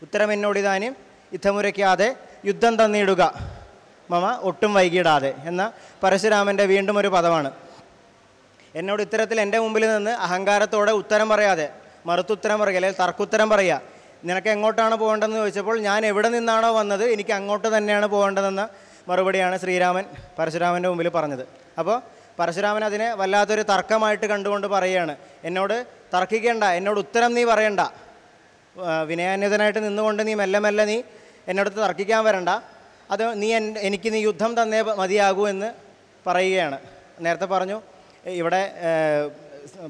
S1: ഉത്തരമെന്നോടിതാനും യുദ്ധമുരയ്ക്കാതെ യുദ്ധം തന്നിടുക മമ ഒട്ടും വൈകിടാതെ എന്ന പരശുരാമൻ്റെ വീണ്ടും ഒരു പദമാണ്. എന്നോട് ഇത്തരത്തിൽ എൻ്റെ മുമ്പിൽ നിന്ന് അഹങ്കാരത്തോടെ ഉത്തരം പറയാതെ മറുത്തുത്തരം പറയുക, അല്ലെങ്കിൽ തർക്കുത്തരം പറയുക. നിനക്ക് എങ്ങോട്ടാണ് പോകേണ്ടതെന്ന് ചോദിച്ചപ്പോൾ ഞാൻ എവിടെ നിന്നാണോ വന്നത് എനിക്ക് അങ്ങോട്ട് തന്നെയാണ് പോകേണ്ടതെന്ന മറുപടിയാണ് ശ്രീരാമൻ പരശുരാമൻ്റെ മുമ്പിൽ പറഞ്ഞത്. അപ്പോൾ പരശുരാമൻ അതിനെ വല്ലാത്തൊരു തർക്കമായിട്ട് കണ്ടുകൊണ്ട് പറയുകയാണ്, എന്നോട് തർക്കിക്കേണ്ട, എന്നോട് ഉത്തരം നീ പറയണ്ട, വിനയാന്വിതനായിട്ട് നിന്നുകൊണ്ട് നീ മെല്ലെ മെല്ലെ നീ എന്നോടത്ത് തർക്കിക്കാൻ വരണ്ട, അത് എനിക്ക് നീ യുദ്ധം തന്നേ മതിയാകൂ എന്ന് പറയുകയാണ്. നേരത്തെ പറഞ്ഞു ഇവിടെ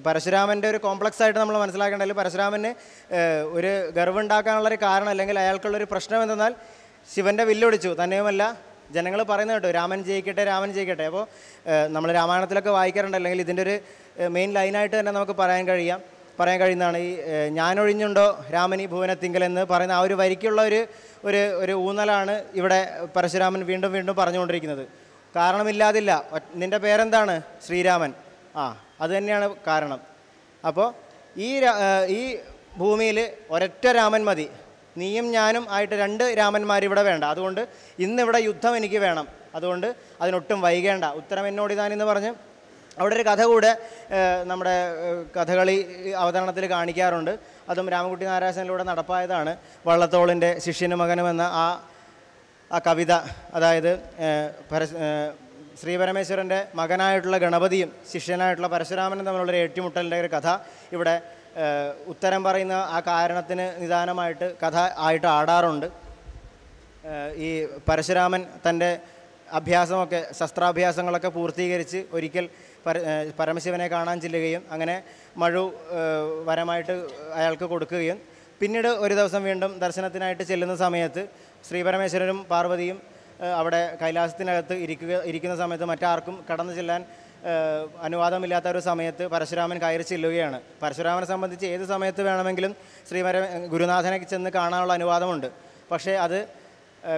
S1: പരശുരാമൻ്റെ ഒരു കോംപ്ലക്സ് ആയിട്ട് നമ്മൾ മനസ്സിലാക്കേണ്ടതിൽ പരശുരാമന് ഒരു ഗർവുണ്ടാക്കാനുള്ളൊരു കാരണം, അല്ലെങ്കിൽ അയാൾക്കുള്ളൊരു പ്രശ്നം എന്തെന്നാൽ ശിവൻ്റെ വില്ലൊടിച്ചു. തന്നെയുമല്ല ജനങ്ങൾ പറയുന്നത് കേട്ടോ, രാമൻ ജയിക്കട്ടെ. അപ്പോൾ നമ്മൾ രാമായണത്തിലൊക്കെ വായിക്കാറുണ്ട്, അല്ലെങ്കിൽ ഇതിൻ്റെ ഒരു മെയിൻ ലൈനായിട്ട് തന്നെ നമുക്ക് പറയാൻ കഴിയുന്നതാണ് ഈ ഞാനൊഴിഞ്ഞുണ്ടോ രാമനി ഭുവനത്തിങ്കൽ എന്ന് പറയുന്ന ആ ഒരു വരിക്കുള്ള ഒരു ഊന്നലാണ് ഇവിടെ പരശുരാമൻ വീണ്ടും വീണ്ടും പറഞ്ഞുകൊണ്ടിരിക്കുന്നത്. കാരണമില്ലാതില്ല, നിൻ്റെ പേരെന്താണ്? ശ്രീരാമൻ. അത് തന്നെയാണ് കാരണം. അപ്പോൾ ഈ ഭൂമിയിൽ ഒരൊറ്റ രാമൻ മതി, നീയും ഞാനും ആയിട്ട് 2 രാമന്മാരിവിടെ വേണ്ട. അതുകൊണ്ട് ഇന്നിവിടെ യുദ്ധം എനിക്ക് വേണം, അതുകൊണ്ട് അതിനൊട്ടും വൈകേണ്ട, ഉത്തരം എന്നോടിതാനെന്ന് പറഞ്ഞ് അവിടെ ഒരു കഥ കൂടെ നമ്മുടെ കഥകളി അവതരണത്തിൽ കാണിക്കാറുണ്ട്. അതും രാമൻകുട്ടി നാരായണനിലൂടെ നടപ്പായതാണ്. വള്ളത്തോളിൻ്റെ ശിഷ്യനും മകനും എന്ന ആ കവിത. അതായത് ശ്രീപരമേശ്വരൻ്റെ മകനായിട്ടുള്ള ഗണപതിയും ശിഷ്യനായിട്ടുള്ള പരശുരാമനും തമ്മിലുള്ളൊരു ഏറ്റുമുട്ടലിൻ്റെ ഒരു കഥ ഇവിടെ ഉത്തരം പറയുന്ന ആ കാരണത്തിന് നിദാനമായിട്ട് കഥ ആയിട്ട് ആടാറുണ്ട്. ഈ പരശുരാമൻ തൻ്റെ അഭ്യാസമൊക്കെ ശസ്ത്രാഭ്യാസങ്ങളൊക്കെ പൂർത്തീകരിച്ച് ഒരിക്കൽ പരമശിവനെ കാണാൻ ചെല്ലുകയും അങ്ങനെ മഴു വരമായിട്ട് അയാൾക്ക് കൊടുക്കുകയും പിന്നീട് ഒരു ദിവസം വീണ്ടും ദർശനത്തിനായിട്ട് ചെല്ലുന്ന സമയത്ത് ശ്രീപരമേശ്വരനും പാർവതിയും അവിടെ കൈലാസത്തിനകത്ത് ഇരിക്കുന്ന സമയത്ത് മറ്റാർക്കും കടന്നു ചെല്ലാൻ അനുവാദമില്ലാത്ത ഒരു സമയത്ത് പരശുരാമൻ കയറി ചെല്ലുകയാണ്. പരശുരാമനെ സംബന്ധിച്ച് ഏത് സമയത്ത് വേണമെങ്കിലും ഗുരുനാഥനെ ചെന്ന് കാണാനുള്ള അനുവാദമുണ്ട്. പക്ഷേ അത്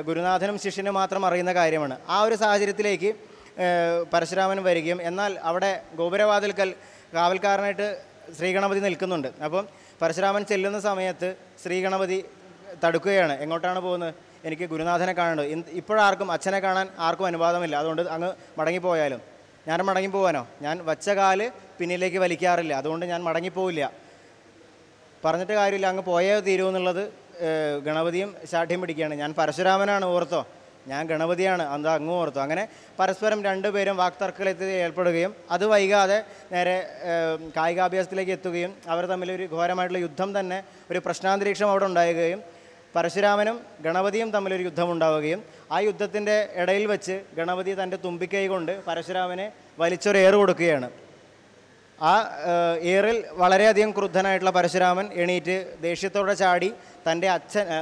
S1: ഗുരുനാഥനും ശിഷ്യനും മാത്രം അറിയുന്ന കാര്യമാണ്. ആ ഒരു സാഹചര്യത്തിലേക്ക് പരശുരാമൻ വരികയും എന്നാൽ അവിടെ ഗോപുരവാതിൽക്കൽ കാവൽക്കാരനായിട്ട് ശ്രീഗണപതി നിൽക്കുന്നുണ്ട്. അപ്പം പരശുരാമൻ ചെല്ലുന്ന സമയത്ത് ശ്രീഗണപതി തടുക്കുകയാണ്. എങ്ങോട്ടാണ് പോകുന്നത്? എനിക്ക് ഗുരുനാഥനെ കാണേണ്ടത്. ഇപ്പോഴാർക്കും അച്ഛനെ കാണാൻ ആർക്കും അനുവാദമില്ല, അതുകൊണ്ട് അങ്ങ് മടങ്ങിപ്പോയാലും. ഞാൻ മടങ്ങിപ്പോവാനോ? ഞാൻ വച്ച കാല് പിന്നിലേക്ക് വലിക്കാറില്ല, അതുകൊണ്ട് ഞാൻ മടങ്ങിപ്പോവില്ല. പറഞ്ഞിട്ട് കാര്യമില്ല, അങ്ങ് പോയേ തീരുമെന്നുള്ളത് ഗണപതിയും ശാഠ്യം പിടിക്കുകയാണ്. ഞാൻ പരശുരാമനാണ്, ഓർത്തോ, ഞാൻ ഗണപതിയാണ്, എന്താ അങ്ങ് ഓർത്തോ. അങ്ങനെ പരസ്പരം രണ്ടുപേരും വാക്തർക്കത്തിൽ ഏർപ്പെടുകയും അത് വൈകാതെ നേരെ കായികാഭ്യാസത്തിലേക്ക് എത്തുകയും അവർ തമ്മിലൊരു ഘോരമായിട്ടുള്ള യുദ്ധം തന്നെ, ഒരു പ്രശ്നാന്തരീക്ഷം അവിടെ ഉണ്ടാവുകയും പരശുരാമനും ഗണപതിയും തമ്മിലൊരു യുദ്ധമുണ്ടാവുകയും ആ യുദ്ധത്തിൻ്റെ ഇടയിൽ വെച്ച് ഗണപതി തൻ്റെ തുമ്പിക്കൈ കൊണ്ട് പരശുരാമനെ വലിച്ചൊരു ഏറ് കൊടുക്കുകയാണ്. ആ ഏറിൽ വളരെയധികം ക്രുദ്ധനായിട്ടുള്ള പരശുരാമൻ എണീറ്റ് ദേഷ്യത്തോടെ ചാടി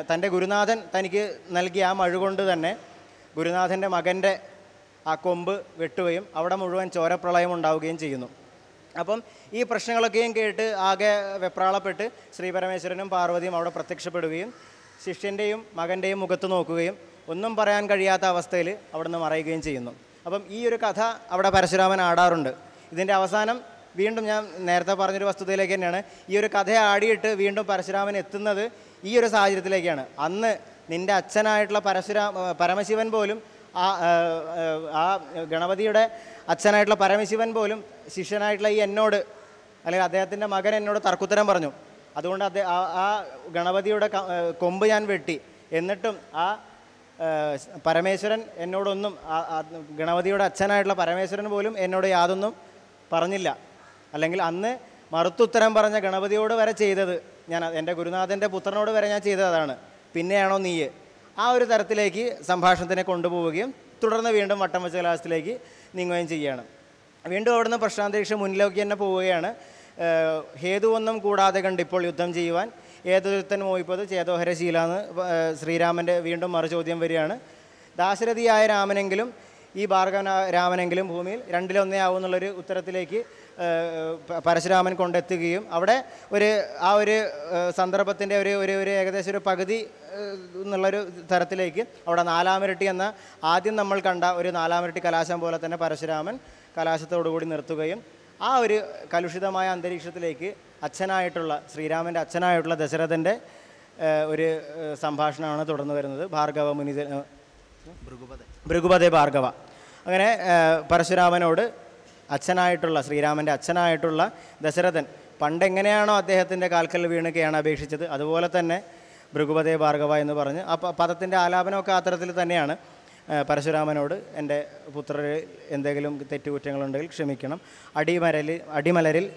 S1: തൻ്റെ ഗുരുനാഥൻ തനിക്ക് നൽകിയ ആ മഴുകൊണ്ട് തന്നെ ഗുരുനാഥൻ്റെ മകൻ്റെ ആ കൊമ്പ് വെട്ടുകയും അവിടെ മുഴുവൻ ചോരപ്രളയം ഉണ്ടാവുകയും ചെയ്യുന്നു. അപ്പം ഈ പ്രശ്നങ്ങളൊക്കെയും കേട്ട് ആകെ വെപ്രാളപ്പെട്ട് ശ്രീപരമേശ്വരനും പാർവതിയും അവിടെ പ്രത്യക്ഷപ്പെടുകയും ശിഷ്യൻ്റെയും മകൻ്റെയും മുഖത്ത് നോക്കുകയും ഒന്നും പറയാൻ കഴിയാത്ത അവസ്ഥയിൽ അവിടെ നിന്ന് മറയുകയും ചെയ്യുന്നു. അപ്പം ഈ ഒരു കഥ അവിടെ പരശുരാമൻ ആടാറുണ്ട്. ഇതിൻ്റെ അവസാനം വീണ്ടും ഞാൻ നേരത്തെ പറഞ്ഞൊരു വസ്തുതയിലേക്ക് തന്നെയാണ്. ഈ ഒരു കഥ ആടിയിട്ട് വീണ്ടും പരശുരാമൻ എത്തുന്നത് ഈ ഒരു സാഹചര്യത്തിലേക്കാണ്. അന്ന് നിൻ്റെ അച്ഛനായിട്ടുള്ള പരമശിവൻ പോലും ആ ഗണപതിയുടെ അച്ഛനായിട്ടുള്ള പരമശിവൻ പോലും ശിഷ്യനായിട്ടുള്ള ഈ എന്നോട്, അല്ലെങ്കിൽ അദ്ദേഹത്തിൻ്റെ മകൻ എന്നോട് തർക്കുത്തരം പറഞ്ഞു. അതുകൊണ്ട് ആ ഗണപതിയുടെ കൊമ്പ് ഞാൻ വെട്ടി. എന്നിട്ടും ആ പരമേശ്വരൻ എന്നോടൊന്നും, ഗണപതിയുടെ അച്ഛനായിട്ടുള്ള പരമേശ്വരൻ പോലും എന്നോട് യാതൊന്നും പറഞ്ഞില്ല. അല്ലെങ്കിൽ അന്ന് മറുത്തുത്തരം പറഞ്ഞ ഗണപതിയോട് വരെ ചെയ്തത് ഞാൻ, എൻ്റെ ഗുരുനാഥൻ്റെ പുത്രനോട് വരെ ഞാൻ ചെയ്തത് അതാണ്, പിന്നെയാണോ നീ? ആ ഒരു തരത്തിലേക്ക് സംഭാഷണത്തിനെ കൊണ്ടുപോവുകയും തുടർന്ന് വീണ്ടും വട്ടം വെച്ച കലാശത്തിലേക്ക് നീങ്ങുകയും ചെയ്യുകയാണ്. വീണ്ടും അവിടുന്ന് പ്രശ്നാന്തരീക്ഷം മുന്നിലേക്ക് തന്നെ പോവുകയാണ്. ഹേതുവൊന്നും കൂടാതെ കണ്ടിപ്പോൾ യുദ്ധം ചെയ്യുവാൻ ഏതൊരുത്തൻ മോഹിപ്പത് ചേതോഹരശീലാന്ന് ശ്രീരാമൻ്റെ വീണ്ടും മറുചോദ്യം വരികയാണ്. ദാശരഥിയായ രാമനെങ്കിലും ഈ ഭാർഗവ രാമനെങ്കിലും ഭൂമിയിൽ രണ്ടിലൊന്നേ ആവും എന്നുള്ളൊരു ഉത്തരത്തിലേക്ക് പരശുരാമൻ കൊണ്ടെത്തുകയും അവിടെ ആ ഒരു സന്ദർഭത്തിൻ്റെ ഒരു ഏകദേശം ഒരു പകുതി എന്നുള്ളൊരു തരത്തിലേക്ക് അവിടെ നാലാമിരട്ടി എന്ന ആദ്യം നമ്മൾ കണ്ട ഒരു നാലാമിരട്ടി കലാശം പോലെ തന്നെ പരശുരാമൻ കലാശത്തോടുകൂടി നിർത്തുകയും ആ ഒരു കലുഷിതമായ അന്തരീക്ഷത്തിലേക്ക് ശ്രീരാമൻ്റെ അച്ഛനായിട്ടുള്ള ദശരഥൻ്റെ ഒരു സംഭാഷണമാണ് തുടർന്ന് വരുന്നത്. ഭൃഗുപതേ ഭാർഗവ. അങ്ങനെ പരശുരാമനോട് ശ്രീരാമൻ്റെ അച്ഛനായിട്ടുള്ള ദശരഥൻ പണ്ടെങ്ങനെയാണോ അദ്ദേഹത്തിൻ്റെ കാൽക്കൽ വീണ് കേണ അപേക്ഷിച്ചത് അതുപോലെ തന്നെ ഭൃഗുപതേ ഭാർഗവ എന്ന് പറഞ്ഞ് ആ പദത്തിൻ്റെ ആലാപനമൊക്കെ അത്തരത്തിൽ തന്നെയാണ്. പരശുരാമനോട് എൻ്റെ പുത്രരിൽ എന്തെങ്കിലും തെറ്റുകുറ്റങ്ങളുണ്ടെങ്കിൽ ക്ഷമിക്കണം. അടിമലരിൽ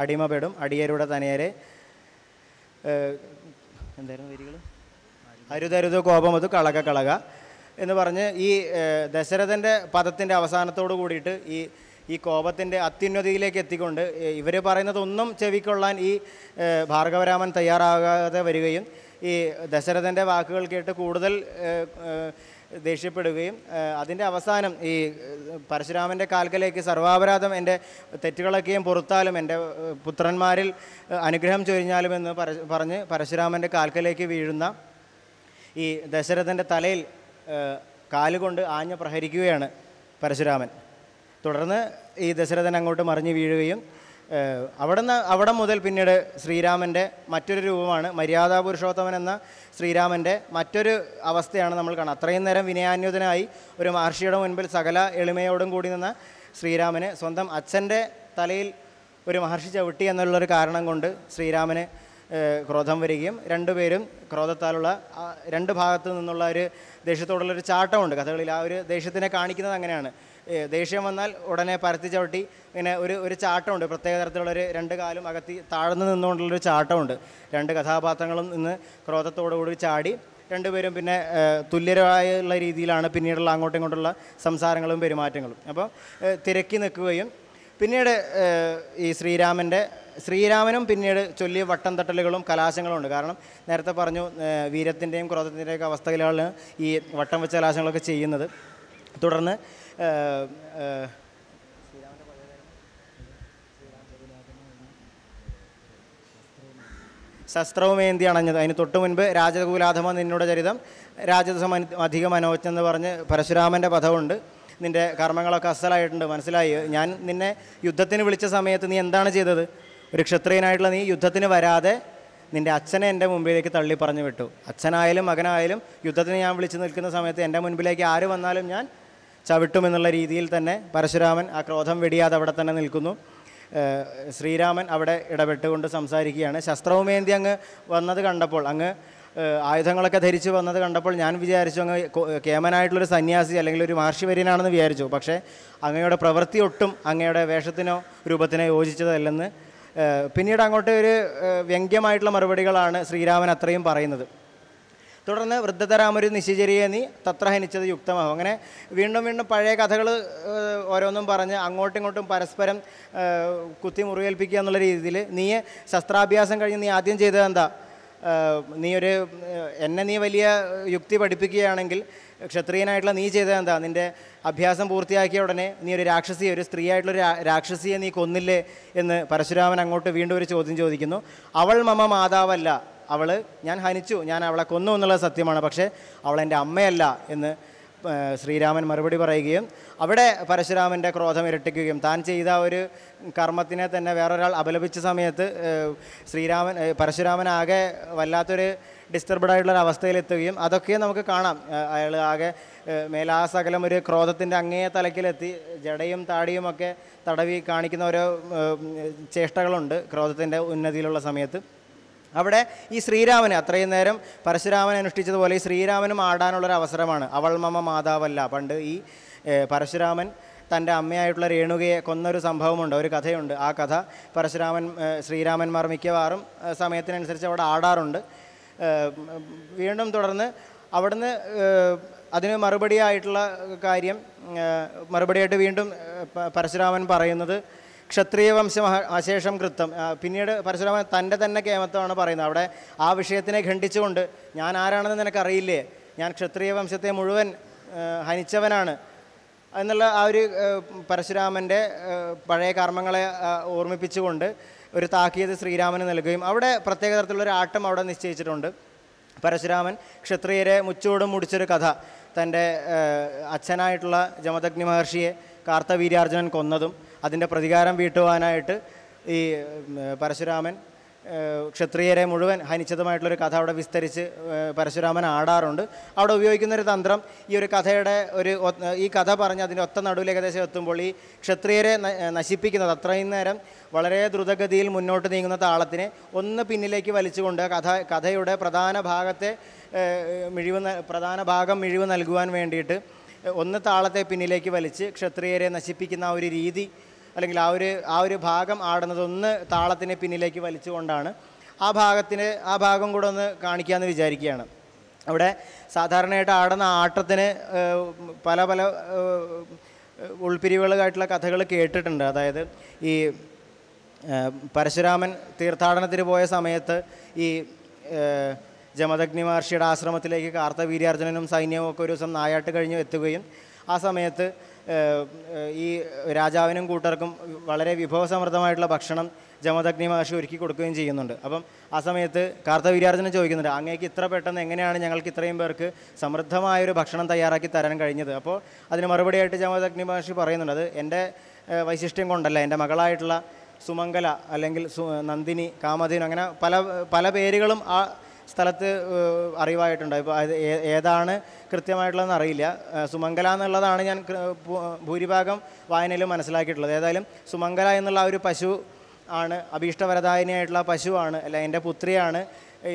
S1: അടിമപ്പെടും അടിയരുടെ തനയരെ എന്തായിരുന്നു വരികൾ? അരുതരുത് കോപമത് കളക എന്ന് പറഞ്ഞ് ഈ ദശരഥൻ്റെ പദത്തിൻ്റെ അവസാനത്തോട് കൂടിയിട്ട് ഈ കോപത്തിൻ്റെ അത്യുന്നതിയിലേക്ക് എത്തിക്കൊണ്ട് ഇവർ പറയുന്നതൊന്നും ചെവിക്കൊള്ളാൻ ഈ ഭാർഗവരാമൻ തയ്യാറാകാതെ വരികയും ഈ ദശരഥൻ്റെ വാക്കുകൾ കേട്ട് കൂടുതൽ ദേഷ്യപ്പെടുകയും അതിൻ്റെ അവസാനം ഈ പരശുരാമൻ്റെ കാൽക്കലേക്ക് സർവാപരാധം എൻ്റെ തെറ്റുകളൊക്കെയും പൊറുത്താലും എൻ്റെ പുത്രന്മാരിൽ അനുഗ്രഹം ചൊരിഞ്ഞാലും എന്ന് പറഞ്ഞ് പരശുരാമൻ്റെ കാൽക്കലേക്ക് വീഴുന്ന ഈ ദശരഥൻ്റെ തലയിൽ കാലുകൊണ്ട് ആഞ്ഞ് പ്രഹരിക്കുകയാണ് പരശുരാമൻ. തുടർന്ന് ഈ ദശരഥൻ അങ്ങോട്ട് മറിഞ്ഞു വീഴുകയും അവിടെ മുതൽ പിന്നീട് ശ്രീരാമൻ്റെ മറ്റൊരു രൂപമാണ് മര്യാദാ പുരുഷോത്തമൻ എന്ന ശ്രീരാമൻ്റെ മറ്റൊരു അവസ്ഥയാണ് നമ്മൾ കാണുന്നത്. അത്രയും നേരം വിനയാന്യുതനായി ഒരു മഹർഷിയുടെ മുൻപിൽ സകല എളിമയോടും കൂടി നിന്ന ശ്രീരാമന് സ്വന്തം അച്ഛൻ്റെ തലയിൽ ഒരു മഹർഷി ചവിട്ടി എന്നുള്ളൊരു കാരണം കൊണ്ട് ശ്രീരാമന് ക്രോധം വരികയും രണ്ടുപേരും ക്രോധത്താലുള്ള രണ്ട് ഭാഗത്തു നിന്നുള്ള ഒരു ദേഷ്യത്തോടുള്ളൊരു ചാട്ടമുണ്ട് കഥകളിൽ. ആ ഒരു ദേഷ്യത്തിനെ കാണിക്കുന്നത് അങ്ങനെയാണ്. ദേഷ്യം വന്നാൽ ഉടനെ പരത്തി ചവിട്ടി ഇങ്ങനെ ഒരു ചാട്ടമുണ്ട്, പ്രത്യേക തരത്തിലുള്ളൊരു രണ്ട് കാലും അകത്തി താഴ്ന്നു നിന്നുകൊണ്ടുള്ളൊരു ചാട്ടമുണ്ട്. രണ്ട് കഥാപാത്രങ്ങളും ഇന്ന് ക്രോധത്തോടുകൂടി ചാടി രണ്ടുപേരും പിന്നെ തുല്യരായുള്ള രീതിയിലാണ് പിന്നീടുള്ള അങ്ങോട്ടും ഇങ്ങോട്ടുള്ള സംസാരങ്ങളും പെരുമാറ്റങ്ങളും. അപ്പോൾ തിരക്കി നിൽക്കുകയും പിന്നീട് ഈ ശ്രീരാമനും പിന്നീട് ചൊല്ലിയ വട്ടം തട്ടലുകളും കലാശങ്ങളും ഉണ്ട്. കാരണം നേരത്തെ പറഞ്ഞു വീരത്തിൻ്റെയും ക്രോധത്തിൻ്റെയൊക്കെ അവസ്ഥയിലാണ് ഈ വട്ടം വെച്ച കലാശങ്ങളൊക്കെ ചെയ്യുന്നത്. തുടർന്ന് ശസ്ത്രവുമേന്തി അണഞ്ഞത്. അതിന് തൊട്ട് മുൻപ് രാജകൂലാധമ നിന്നോട് ചരിതം രാജസം അധികം അനോച്ചെന്ന് പറഞ്ഞ് പരശുരാമൻ്റെ പദമുണ്ട്. നിൻ്റെ കർമ്മങ്ങളൊക്കെ അസലായിട്ടുണ്ട്, മനസ്സിലായി. ഞാൻ നിന്നെ യുദ്ധത്തിന് വിളിച്ച സമയത്ത് നീ എന്താണ് ചെയ്തത്? ഒരു ക്ഷത്രിയനായിട്ടുള്ള നീ യുദ്ധത്തിന് വരാതെ നിൻ്റെ അച്ഛനെ എൻ്റെ മുമ്പിലേക്ക് തള്ളി പറഞ്ഞു വിട്ടു. അച്ഛനായാലും മകനായാലും യുദ്ധത്തിന് ഞാൻ വിളിച്ചു നിൽക്കുന്ന സമയത്ത് എൻ്റെ മുൻപിലേക്ക് ആര് വന്നാലും ഞാൻ ചവിട്ടുമെന്നുള്ള രീതിയിൽ തന്നെ പരശുരാമൻ ആ ക്രോധം വെടിയാതെ അവിടെ തന്നെ നിൽക്കുന്നു. ശ്രീരാമൻ അവിടെ ഇടപെട്ടുകൊണ്ട് സംസാരിക്കുകയാണ്. ശസ്ത്രവുമേന്തി അങ്ങ് വന്നത് കണ്ടപ്പോൾ, അങ്ങ് ആയുധങ്ങളൊക്കെ ധരിച്ച് വന്നത് കണ്ടപ്പോൾ ഞാൻ വിചാരിച്ചു അങ്ങ് കേമനായിട്ടുള്ളൊരു സന്യാസി അല്ലെങ്കിൽ ഒരു മഹർഷിവര്യനാണെന്ന് വിചാരിച്ചു. പക്ഷേ അങ്ങയുടെ പ്രവൃത്തി ഒട്ടും അങ്ങയുടെ വേഷത്തിനോ രൂപത്തിനോ യോജിച്ചതല്ലെന്ന് പിന്നീട് അങ്ങോട്ട് ഒരു വ്യംഗ്യമായിട്ടുള്ള മറുപടികളാണ് ശ്രീരാമൻ അത്രയും പറയുന്നത്. തുടർന്ന് വൃദ്ധതരാമൊരു നിശിചരിയെ നീ തത്ര ഹനിച്ചത് യുക്തമാകും. അങ്ങനെ വീണ്ടും വീണ്ടും പഴയ കഥകൾ ഓരോന്നും പറഞ്ഞ് അങ്ങോട്ടും ഇങ്ങോട്ടും പരസ്പരം കുത്തി മുറിവേൽപ്പിക്കുക എന്നുള്ള രീതിയിൽ നീ ശസ്ത്രാഭ്യാസം കഴിഞ്ഞ് നീ ആദ്യം ചെയ്തത് എന്താ? എന്നെ നീ വലിയ യുക്തി പഠിപ്പിക്കുകയാണെങ്കിൽ ക്ഷത്രിയനായിട്ടുള്ള നീ ചെയ്തത് എന്താ? നിൻ്റെ അഭ്യാസം പൂർത്തിയാക്കിയ ഉടനെ നീ ഒരു സ്ത്രീയായിട്ടുള്ളൊരു രാക്ഷസിയെ നീ കൊന്നില്ലേ എന്ന് പരശുരാമൻ അങ്ങോട്ട് വീണ്ടും ഒരു ചോദ്യം ചോദിക്കുന്നു. അവൾ മമ മാതാവല്ല, ഞാൻ ഹനിച്ചു, ഞാൻ അവളെ കൊന്നു എന്നുള്ളത് സത്യമാണ്, പക്ഷേ അവൾ എൻ്റെ അമ്മയല്ല എന്ന് ശ്രീരാമൻ മറുപടി പറയുകയും അവിടെ പരശുരാമൻ്റെ ക്രോധം ഇരട്ടിക്കുകയും താൻ ചെയ്ത ഒരു കർമ്മത്തിനെ തന്നെ വേറൊരാൾ അപലപിച്ച സമയത്ത് പരശുരാമൻ ആകെ വല്ലാത്തൊരു ഡിസ്റ്റർബഡായിട്ടുള്ളൊരു അവസ്ഥയിലെത്തുകയും അതൊക്കെ നമുക്ക് കാണാം. അയാൾ ആകെ മേലാസകലം ഒരു ക്രോധത്തിൻ്റെ അങ്ങേ തലക്കിലെത്തി ജടയും താടിയും ഒക്കെ തടവി കാണിക്കുന്ന ഓരോ ചേഷ്ടകളുണ്ട് ക്രോധത്തിൻ്റെ ഉന്നതിയിലുള്ള സമയത്ത്. അവിടെ ഈ ശ്രീരാമന് അത്രയും നേരം പരശുരാമൻ അനുഷ്ഠിച്ചതുപോലെ ഈ ശ്രീരാമനും ആടാനുള്ളൊരു അവസരമാണ്. അവൾ മമ മാതാവല്ല. പണ്ട് ഈ പരശുരാമൻ തൻ്റെ അമ്മയായിട്ടുള്ള രേണുകയെ കൊന്നൊരു സംഭവമുണ്ട്, ഒരു കഥയുണ്ട്. ആ കഥ ശ്രീരാമന്മാർ മിക്കവാറും സമയത്തിനനുസരിച്ച് അവിടെ ആടാറുണ്ട്. വീണ്ടും തുടർന്ന് അവിടുന്ന് അതിന് മറുപടിയായിട്ട് വീണ്ടും പരശുരാമൻ പറയുന്നത് ക്ഷത്രിയ വംശം അശേഷം കൃത്തം. പിന്നീട് പരശുരാമൻ തൻ്റെ തന്നെ കേമത്വമാണ് പറയുന്നത്. അവിടെ ആ വിഷയത്തിനെ ഖണ്ഡിച്ചുകൊണ്ട് ഞാൻ ആരാണെന്ന് നിനക്കറിയില്ലേ, ഞാൻ ക്ഷത്രിയ വംശത്തെ മുഴുവൻ ഹനിച്ചവനാണ് എന്നുള്ള ആ ഒരു പരശുരാമൻ്റെ പഴയ കർമ്മങ്ങളെ ഓർമ്മിപ്പിച്ചുകൊണ്ട് ഒരു താക്കീത് ശ്രീരാമന് നൽകുകയും അവിടെ പ്രത്യേക തരത്തിലുള്ളൊരു ആട്ടം അവിടെ നിശ്ചയിച്ചിട്ടുണ്ട്. പരശുരാമൻ ക്ഷത്രിയരെ മുച്ചോടും മുടിച്ചൊരു കഥ, തൻ്റെ അച്ഛനായിട്ടുള്ള ജമദഗ്നി മഹർഷിയെ കാർത്തവീര്യാർജുനൻ കൊന്നതും അതിൻ്റെ പ്രതികാരം വീട്ടുവാനായിട്ട് ഈ പരശുരാമൻ ക്ഷത്രിയരെ മുഴുവൻ ഹനിച്ചതുമായിട്ടുള്ളൊരു കഥ അവിടെ വിസ്തരിച്ച് പരശുരാമൻ ആടാറുണ്ട്. അവിടെ ഉപയോഗിക്കുന്നൊരു തന്ത്രം ഈ ഒരു കഥയുടെ ഈ കഥ പറഞ്ഞ് അതിൻ്റെ ഒത്ത നടുവിൽ ഏകദേശം എത്തുമ്പോൾ ഈ ക്ഷത്രിയരെ നശിപ്പിക്കുന്നത് അത്രയും നേരം വളരെ ദ്രുതഗതിയിൽ മുന്നോട്ട് നീങ്ങുന്ന താളത്തിനെ ഒന്ന് പിന്നിലേക്ക് വലിച്ചുകൊണ്ട് കഥയുടെ പ്രധാന ഭാഗം മിഴിവ് നൽകുവാൻ വേണ്ടിയിട്ട് ഒന്ന് താളത്തെ പിന്നിലേക്ക് വലിച്ച് ക്ഷത്രിയരെ നശിപ്പിക്കുന്ന ആ ഒരു രീതി അല്ലെങ്കിൽ ആ ഒരു ഭാഗം ആടുന്നത് ഒന്ന് താളത്തിനെ പിന്നിലേക്ക് വലിച്ചുകൊണ്ടാണ് ആ ഭാഗം കൂടെ ഒന്ന് കാണിക്കാമെന്ന് വിചാരിക്കുകയാണ്. അവിടെ സാധാരണയായിട്ട് ആടുന്ന ആട്ടത്തിന് പല ഉൾപ്പിരിവുകളായിട്ടുള്ള കഥകൾ കേട്ടിട്ടുണ്ട്. അതായത് ഈ പരശുരാമൻ തീർത്ഥാടനത്തിന് പോയ സമയത്ത് ഈ ജമദഗ്നി മഹർഷിയുടെ ആശ്രമത്തിലേക്ക് കാർത്തവീര്യാർജുനനും സൈന്യവും ഒക്കെ ഒരു ദിവസം നായാട്ട് കഴിഞ്ഞ് എത്തുകയും ആ സമയത്ത് ഈ രാജാവിനും കൂട്ടർക്കും വളരെ വിഭവസമൃദ്ധമായിട്ടുള്ള ഭക്ഷണം ജമദഗ്നി മഹർഷി ഒരുക്കി കൊടുക്കുകയും ചെയ്യുന്നുണ്ട്. അപ്പം ആ സമയത്ത് കാർത്തവീര്യാർജുനൻ ചോദിക്കുന്നുണ്ട്, അങ്ങേക്ക് ഇത്ര പെട്ടെന്ന് എങ്ങനെയാണ് ഞങ്ങൾക്ക് ഇത്രയും പേർക്ക് സമൃദ്ധമായൊരു ഭക്ഷണം തയ്യാറാക്കി തരാൻ കഴിഞ്ഞത്? അപ്പോൾ അതിന് മറുപടിയായിട്ട് ജമദഗ്നി മഹർഷി പറയുന്നുണ്ട്, അത് എൻ്റെ വൈശിഷ്ട്യം കൊണ്ടല്ല, എൻ്റെ മകളായിട്ടുള്ള സുമംഗല അല്ലെങ്കിൽ നന്ദിനി, കാമധേനു, അങ്ങനെ പല പേരുകളും ആ സ്ഥലത്ത് അറിവായിട്ടുണ്ട്. ഇപ്പോൾ അത് ഏതാണ് കൃത്യമായിട്ടുള്ളതെന്ന് അറിയില്ല. സുമംഗല എന്നുള്ളതാണ് ഞാൻ ഭൂരിഭാഗം വായനയിലും മനസ്സിലാക്കിയിട്ടുള്ളത്. ഏതായാലും സുമംഗല എന്നുള്ള ആ ഒരു പശു ആണ്, അഭീഷ്ടവരദായിനിയായിട്ടുള്ള പശുവാണ്, അല്ല എൻ്റെ പുത്രിയാണ്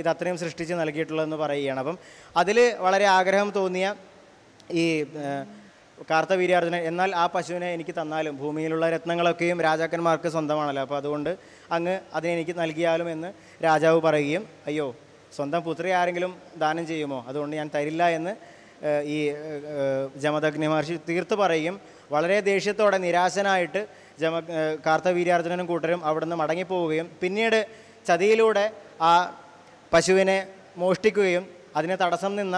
S1: ഇതത്രയും സൃഷ്ടിച്ച് നൽകിയിട്ടുള്ളതെന്ന് പറയുകയാണ്. അപ്പം അതിൽ വളരെ ആഗ്രഹം തോന്നിയ ഈ കാർത്തവീര്യാർജുനൻ, എന്നാൽ ആ പശുവിനെ എനിക്ക് തന്നാലും ഭൂമിയിലുള്ള രത്നങ്ങളൊക്കെയും രാജാക്കന്മാർക്ക് സ്വന്തമാണല്ലോ, അപ്പോൾ അതുകൊണ്ട് അങ്ങ് അതിനെനിക്ക് നൽകിയാലും എന്ന് രാജാവ് പറയുകയും, അയ്യോ സ്വന്തം പുത്രി ആരെങ്കിലും ദാനം ചെയ്യുമോ, അതുകൊണ്ട് ഞാൻ തരില്ല എന്ന് ഈ ജമദഗ്നി മഹർഷി തീർത്ത് പറയുകയും വളരെ ദേഷ്യത്തോടെ നിരാശനായിട്ട് കാർത്തവീര്യാർജുനനും കൂട്ടരും അവിടുന്ന് മടങ്ങിപ്പോവുകയും പിന്നീട് ചതിയിലൂടെ ആ പശുവിനെ മോഷ്ടിക്കുകയും അതിന് തടസ്സം നിന്ന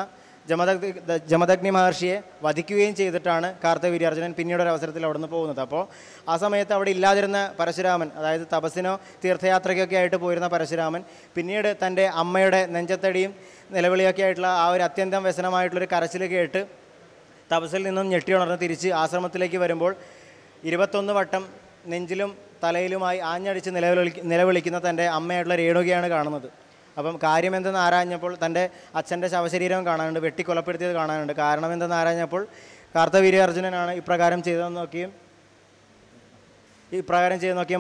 S1: ജമദഗ്നി മഹർഷിയെ വധിക്കുകയും ചെയ്തിട്ടാണ് കാർത്തവീര്യാർജുനൻ പിന്നീടൊരവസരത്തിൽ അവിടെ നിന്ന് പോകുന്നത്. അപ്പോൾ ആ സമയത്ത് അവിടെ ഇല്ലാതിരുന്ന പരശുരാമൻ, അതായത് തപസ്സിനോ തീർത്ഥയാത്രയ്ക്കൊക്കെ ആയിട്ട് പോയിരുന്ന പരശുരാമൻ പിന്നീട് തൻ്റെ അമ്മയുടെ നെഞ്ചത്തടിയും നിലവിളിയൊക്കെ ആയിട്ടുള്ള ആ ഒരു അത്യന്തം വ്യസനമായിട്ടുള്ളൊരു കരച്ചിൽ കേട്ട് തപസ്സിൽ നിന്നും ഞെട്ടിയുണർന്ന് തിരിച്ച് ആശ്രമത്തിലേക്ക് വരുമ്പോൾ 21 വട്ടം നെഞ്ചിലും തലയിലുമായി ആഞ്ഞടിച്ച് നിലവിളിക്കുന്ന തൻ്റെ അമ്മയായിട്ടുള്ള രേണുകയാണ് കാണുന്നത്. അപ്പം കാര്യമെന്തെന്ന് ആരാഞ്ഞപ്പോൾ തൻ്റെ അച്ഛൻ്റെ ശവശരീരം കാണാനുണ്ട്, വെട്ടിക്കൊലപ്പെടുത്തിയത് കാണാനുണ്ട്. കാരണം എന്തെന്ന് ആരാഞ്ഞപ്പോൾ കാർത്തവീര്യാർജുനനാണ് ഇപ്രകാരം ചെയ്തു നോക്കിയും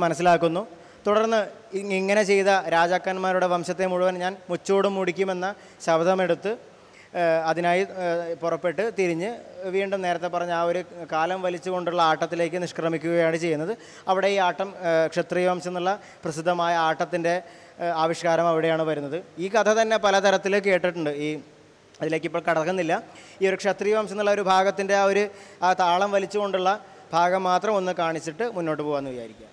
S1: മനസ്സിലാക്കുന്നു. തുടർന്ന് ഇങ്ങനെ ചെയ്ത രാജാക്കന്മാരുടെ വംശത്തെ മുഴുവൻ ഞാൻ മുച്ചോടും മുടിക്കുമെന്ന ശബ്ദമെടുത്ത് അതിനായി പുറപ്പെട്ട് തിരിഞ്ഞ് വീണ്ടും നേരത്തെ പറഞ്ഞ ആ ഒരു കാലം വലിച്ചുകൊണ്ടുള്ള ആട്ടത്തിലേക്ക് നിഷ്ക്രമിക്കുകയാണ് ചെയ്യുന്നത്. അവിടെ ഈ ആട്ടം ക്ഷത്രിയ വംശം എന്നുള്ള പ്രസിദ്ധമായ ആട്ടത്തിൻ്റെ ആവിഷ്കാരം അവിടെയാണ് വരുന്നത്. ഈ കഥ തന്നെ പലതരത്തിൽ കേട്ടിട്ടുണ്ട്. അതിലേക്ക് ഇപ്പോൾ കടക്കുന്നില്ല. ഈ ഒരു ക്ഷത്രിയ വംശം എന്നുള്ള ഒരു ഭാഗത്തിൻ്റെ ആ താളം വലിച്ചുകൊണ്ടുള്ള ഭാഗം മാത്രം ഒന്ന് കാണിച്ചിട്ട് മുന്നോട്ട് പോകാമെന്ന് വിചാരിക്കുക.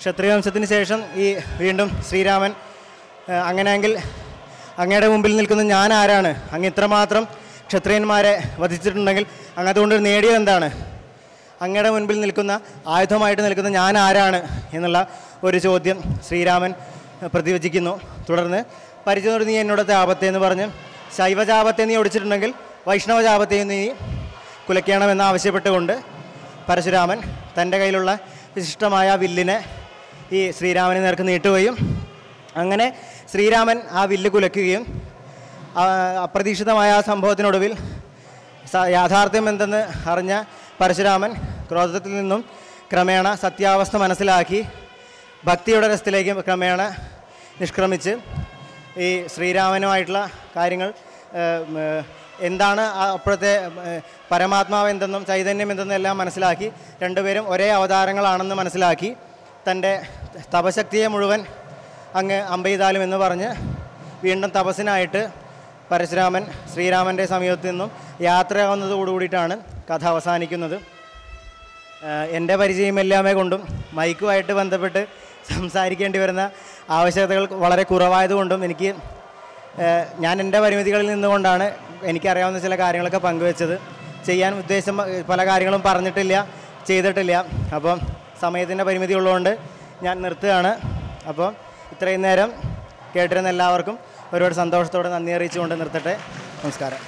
S1: ക്ഷത്രിയ വംശത്തിന് ശേഷം ഈ വീണ്ടും ശ്രീരാമൻ അങ്ങനെയെങ്കിൽ അങ്ങയുടെ മുമ്പിൽ നിൽക്കുന്ന ഞാൻ ആരാണ്? അങ്ങ് ഇത്രമാത്രം ക്ഷത്രിയന്മാരെ വധിച്ചിട്ടുണ്ടെങ്കിൽ അങ്ങ് അതുകൊണ്ട് നേടിയത് എന്താണ്? അങ്ങയുടെ മുൻപിൽ നിൽക്കുന്ന ആയുധമായിട്ട് നിൽക്കുന്ന ഞാൻ ആരാണ് എന്നുള്ള ഒരു ചോദ്യം ശ്രീരാമൻ പ്രതിവചിക്കുന്നു. തുടർന്ന് പരിചയോട് നീ എന്നോട് ചാപത്തെ എന്ന് പറഞ്ഞ് ശൈവചാപത്തെ നീ ഒടിച്ചിട്ടുണ്ടെങ്കിൽ വൈഷ്ണവചാപത്തെയും നീ കുലയ്ക്കണമെന്ന് ആവശ്യപ്പെട്ടുകൊണ്ട് പരശുരാമൻ തൻ്റെ കയ്യിലുള്ള വിശിഷ്ടമായ വില്ലിനെ ഈ ശ്രീരാമന് നേർക്ക് നീട്ടുകയും അങ്ങനെ ശ്രീരാമൻ ആ വില്ല് കുലയ്ക്കുകയും അപ്രതീക്ഷിതമായ ആ സംഭവത്തിനൊടുവിൽ യാഥാർത്ഥ്യം എന്തെന്ന് അറിഞ്ഞ പരശുരാമൻ ക്രോധത്തിൽ നിന്നും ക്രമേണ സത്യാവസ്ഥ മനസ്സിലാക്കി ഭക്തിയുടെ രസത്തിലേക്ക് ക്രമേണ നിഷ്ക്രമിച്ച് ഈ ശ്രീരാമനുമായിട്ടുള്ള കാര്യങ്ങൾ എന്താണ് അപ്പോഴത്തെ പരമാത്മാവ് എന്തെന്നും ചൈതന്യം എന്തെന്നും എല്ലാം മനസ്സിലാക്കി രണ്ടുപേരും ഒരേ അവതാരങ്ങളാണെന്ന് മനസ്സിലാക്കി തൻ്റെ തപശക്തിയെ മുഴുവൻ അങ്ങ് അമ്പെയ്താലും എന്ന് പറഞ്ഞ് വീണ്ടും തപസ്സിനായിട്ട് പരശുരാമൻ ശ്രീരാമൻ്റെ സമീപത്തു നിന്നും യാത്രയാവുന്നതോടുകൂടിയിട്ടാണ് കഥ അവസാനിക്കുന്നത്. എൻ്റെ പരിചയമെല്ലാമേ കൊണ്ടും മൈക്കുമായിട്ട് ബന്ധപ്പെട്ട് സംസാരിക്കേണ്ടി വരുന്ന ആവശ്യകതകൾ വളരെ കുറവായതുകൊണ്ടും എനിക്ക് ഞാൻ എൻ്റെ പരിമിതികളിൽ നിന്നുകൊണ്ടാണ് എനിക്കറിയാവുന്ന ചില കാര്യങ്ങളൊക്കെ പങ്കുവെച്ചത്. ചെയ്യാൻ ഉദ്ദേശം പല കാര്യങ്ങളും പറഞ്ഞിട്ടില്ല, ചെയ്തിട്ടില്ല. അപ്പം സമയത്തിൻ്റെ പരിമിതി ഉള്ളതുകൊണ്ട് ഞാൻ നിർത്തുകയാണ്. അപ്പോൾ ഇത്രയും നേരം കേട്ടിരുന്ന എല്ലാവർക്കും ഒരുപാട് സന്തോഷത്തോടെ നന്ദി അറിയിച്ചുകൊണ്ട് നിർത്തട്ടെ. നമസ്കാരം.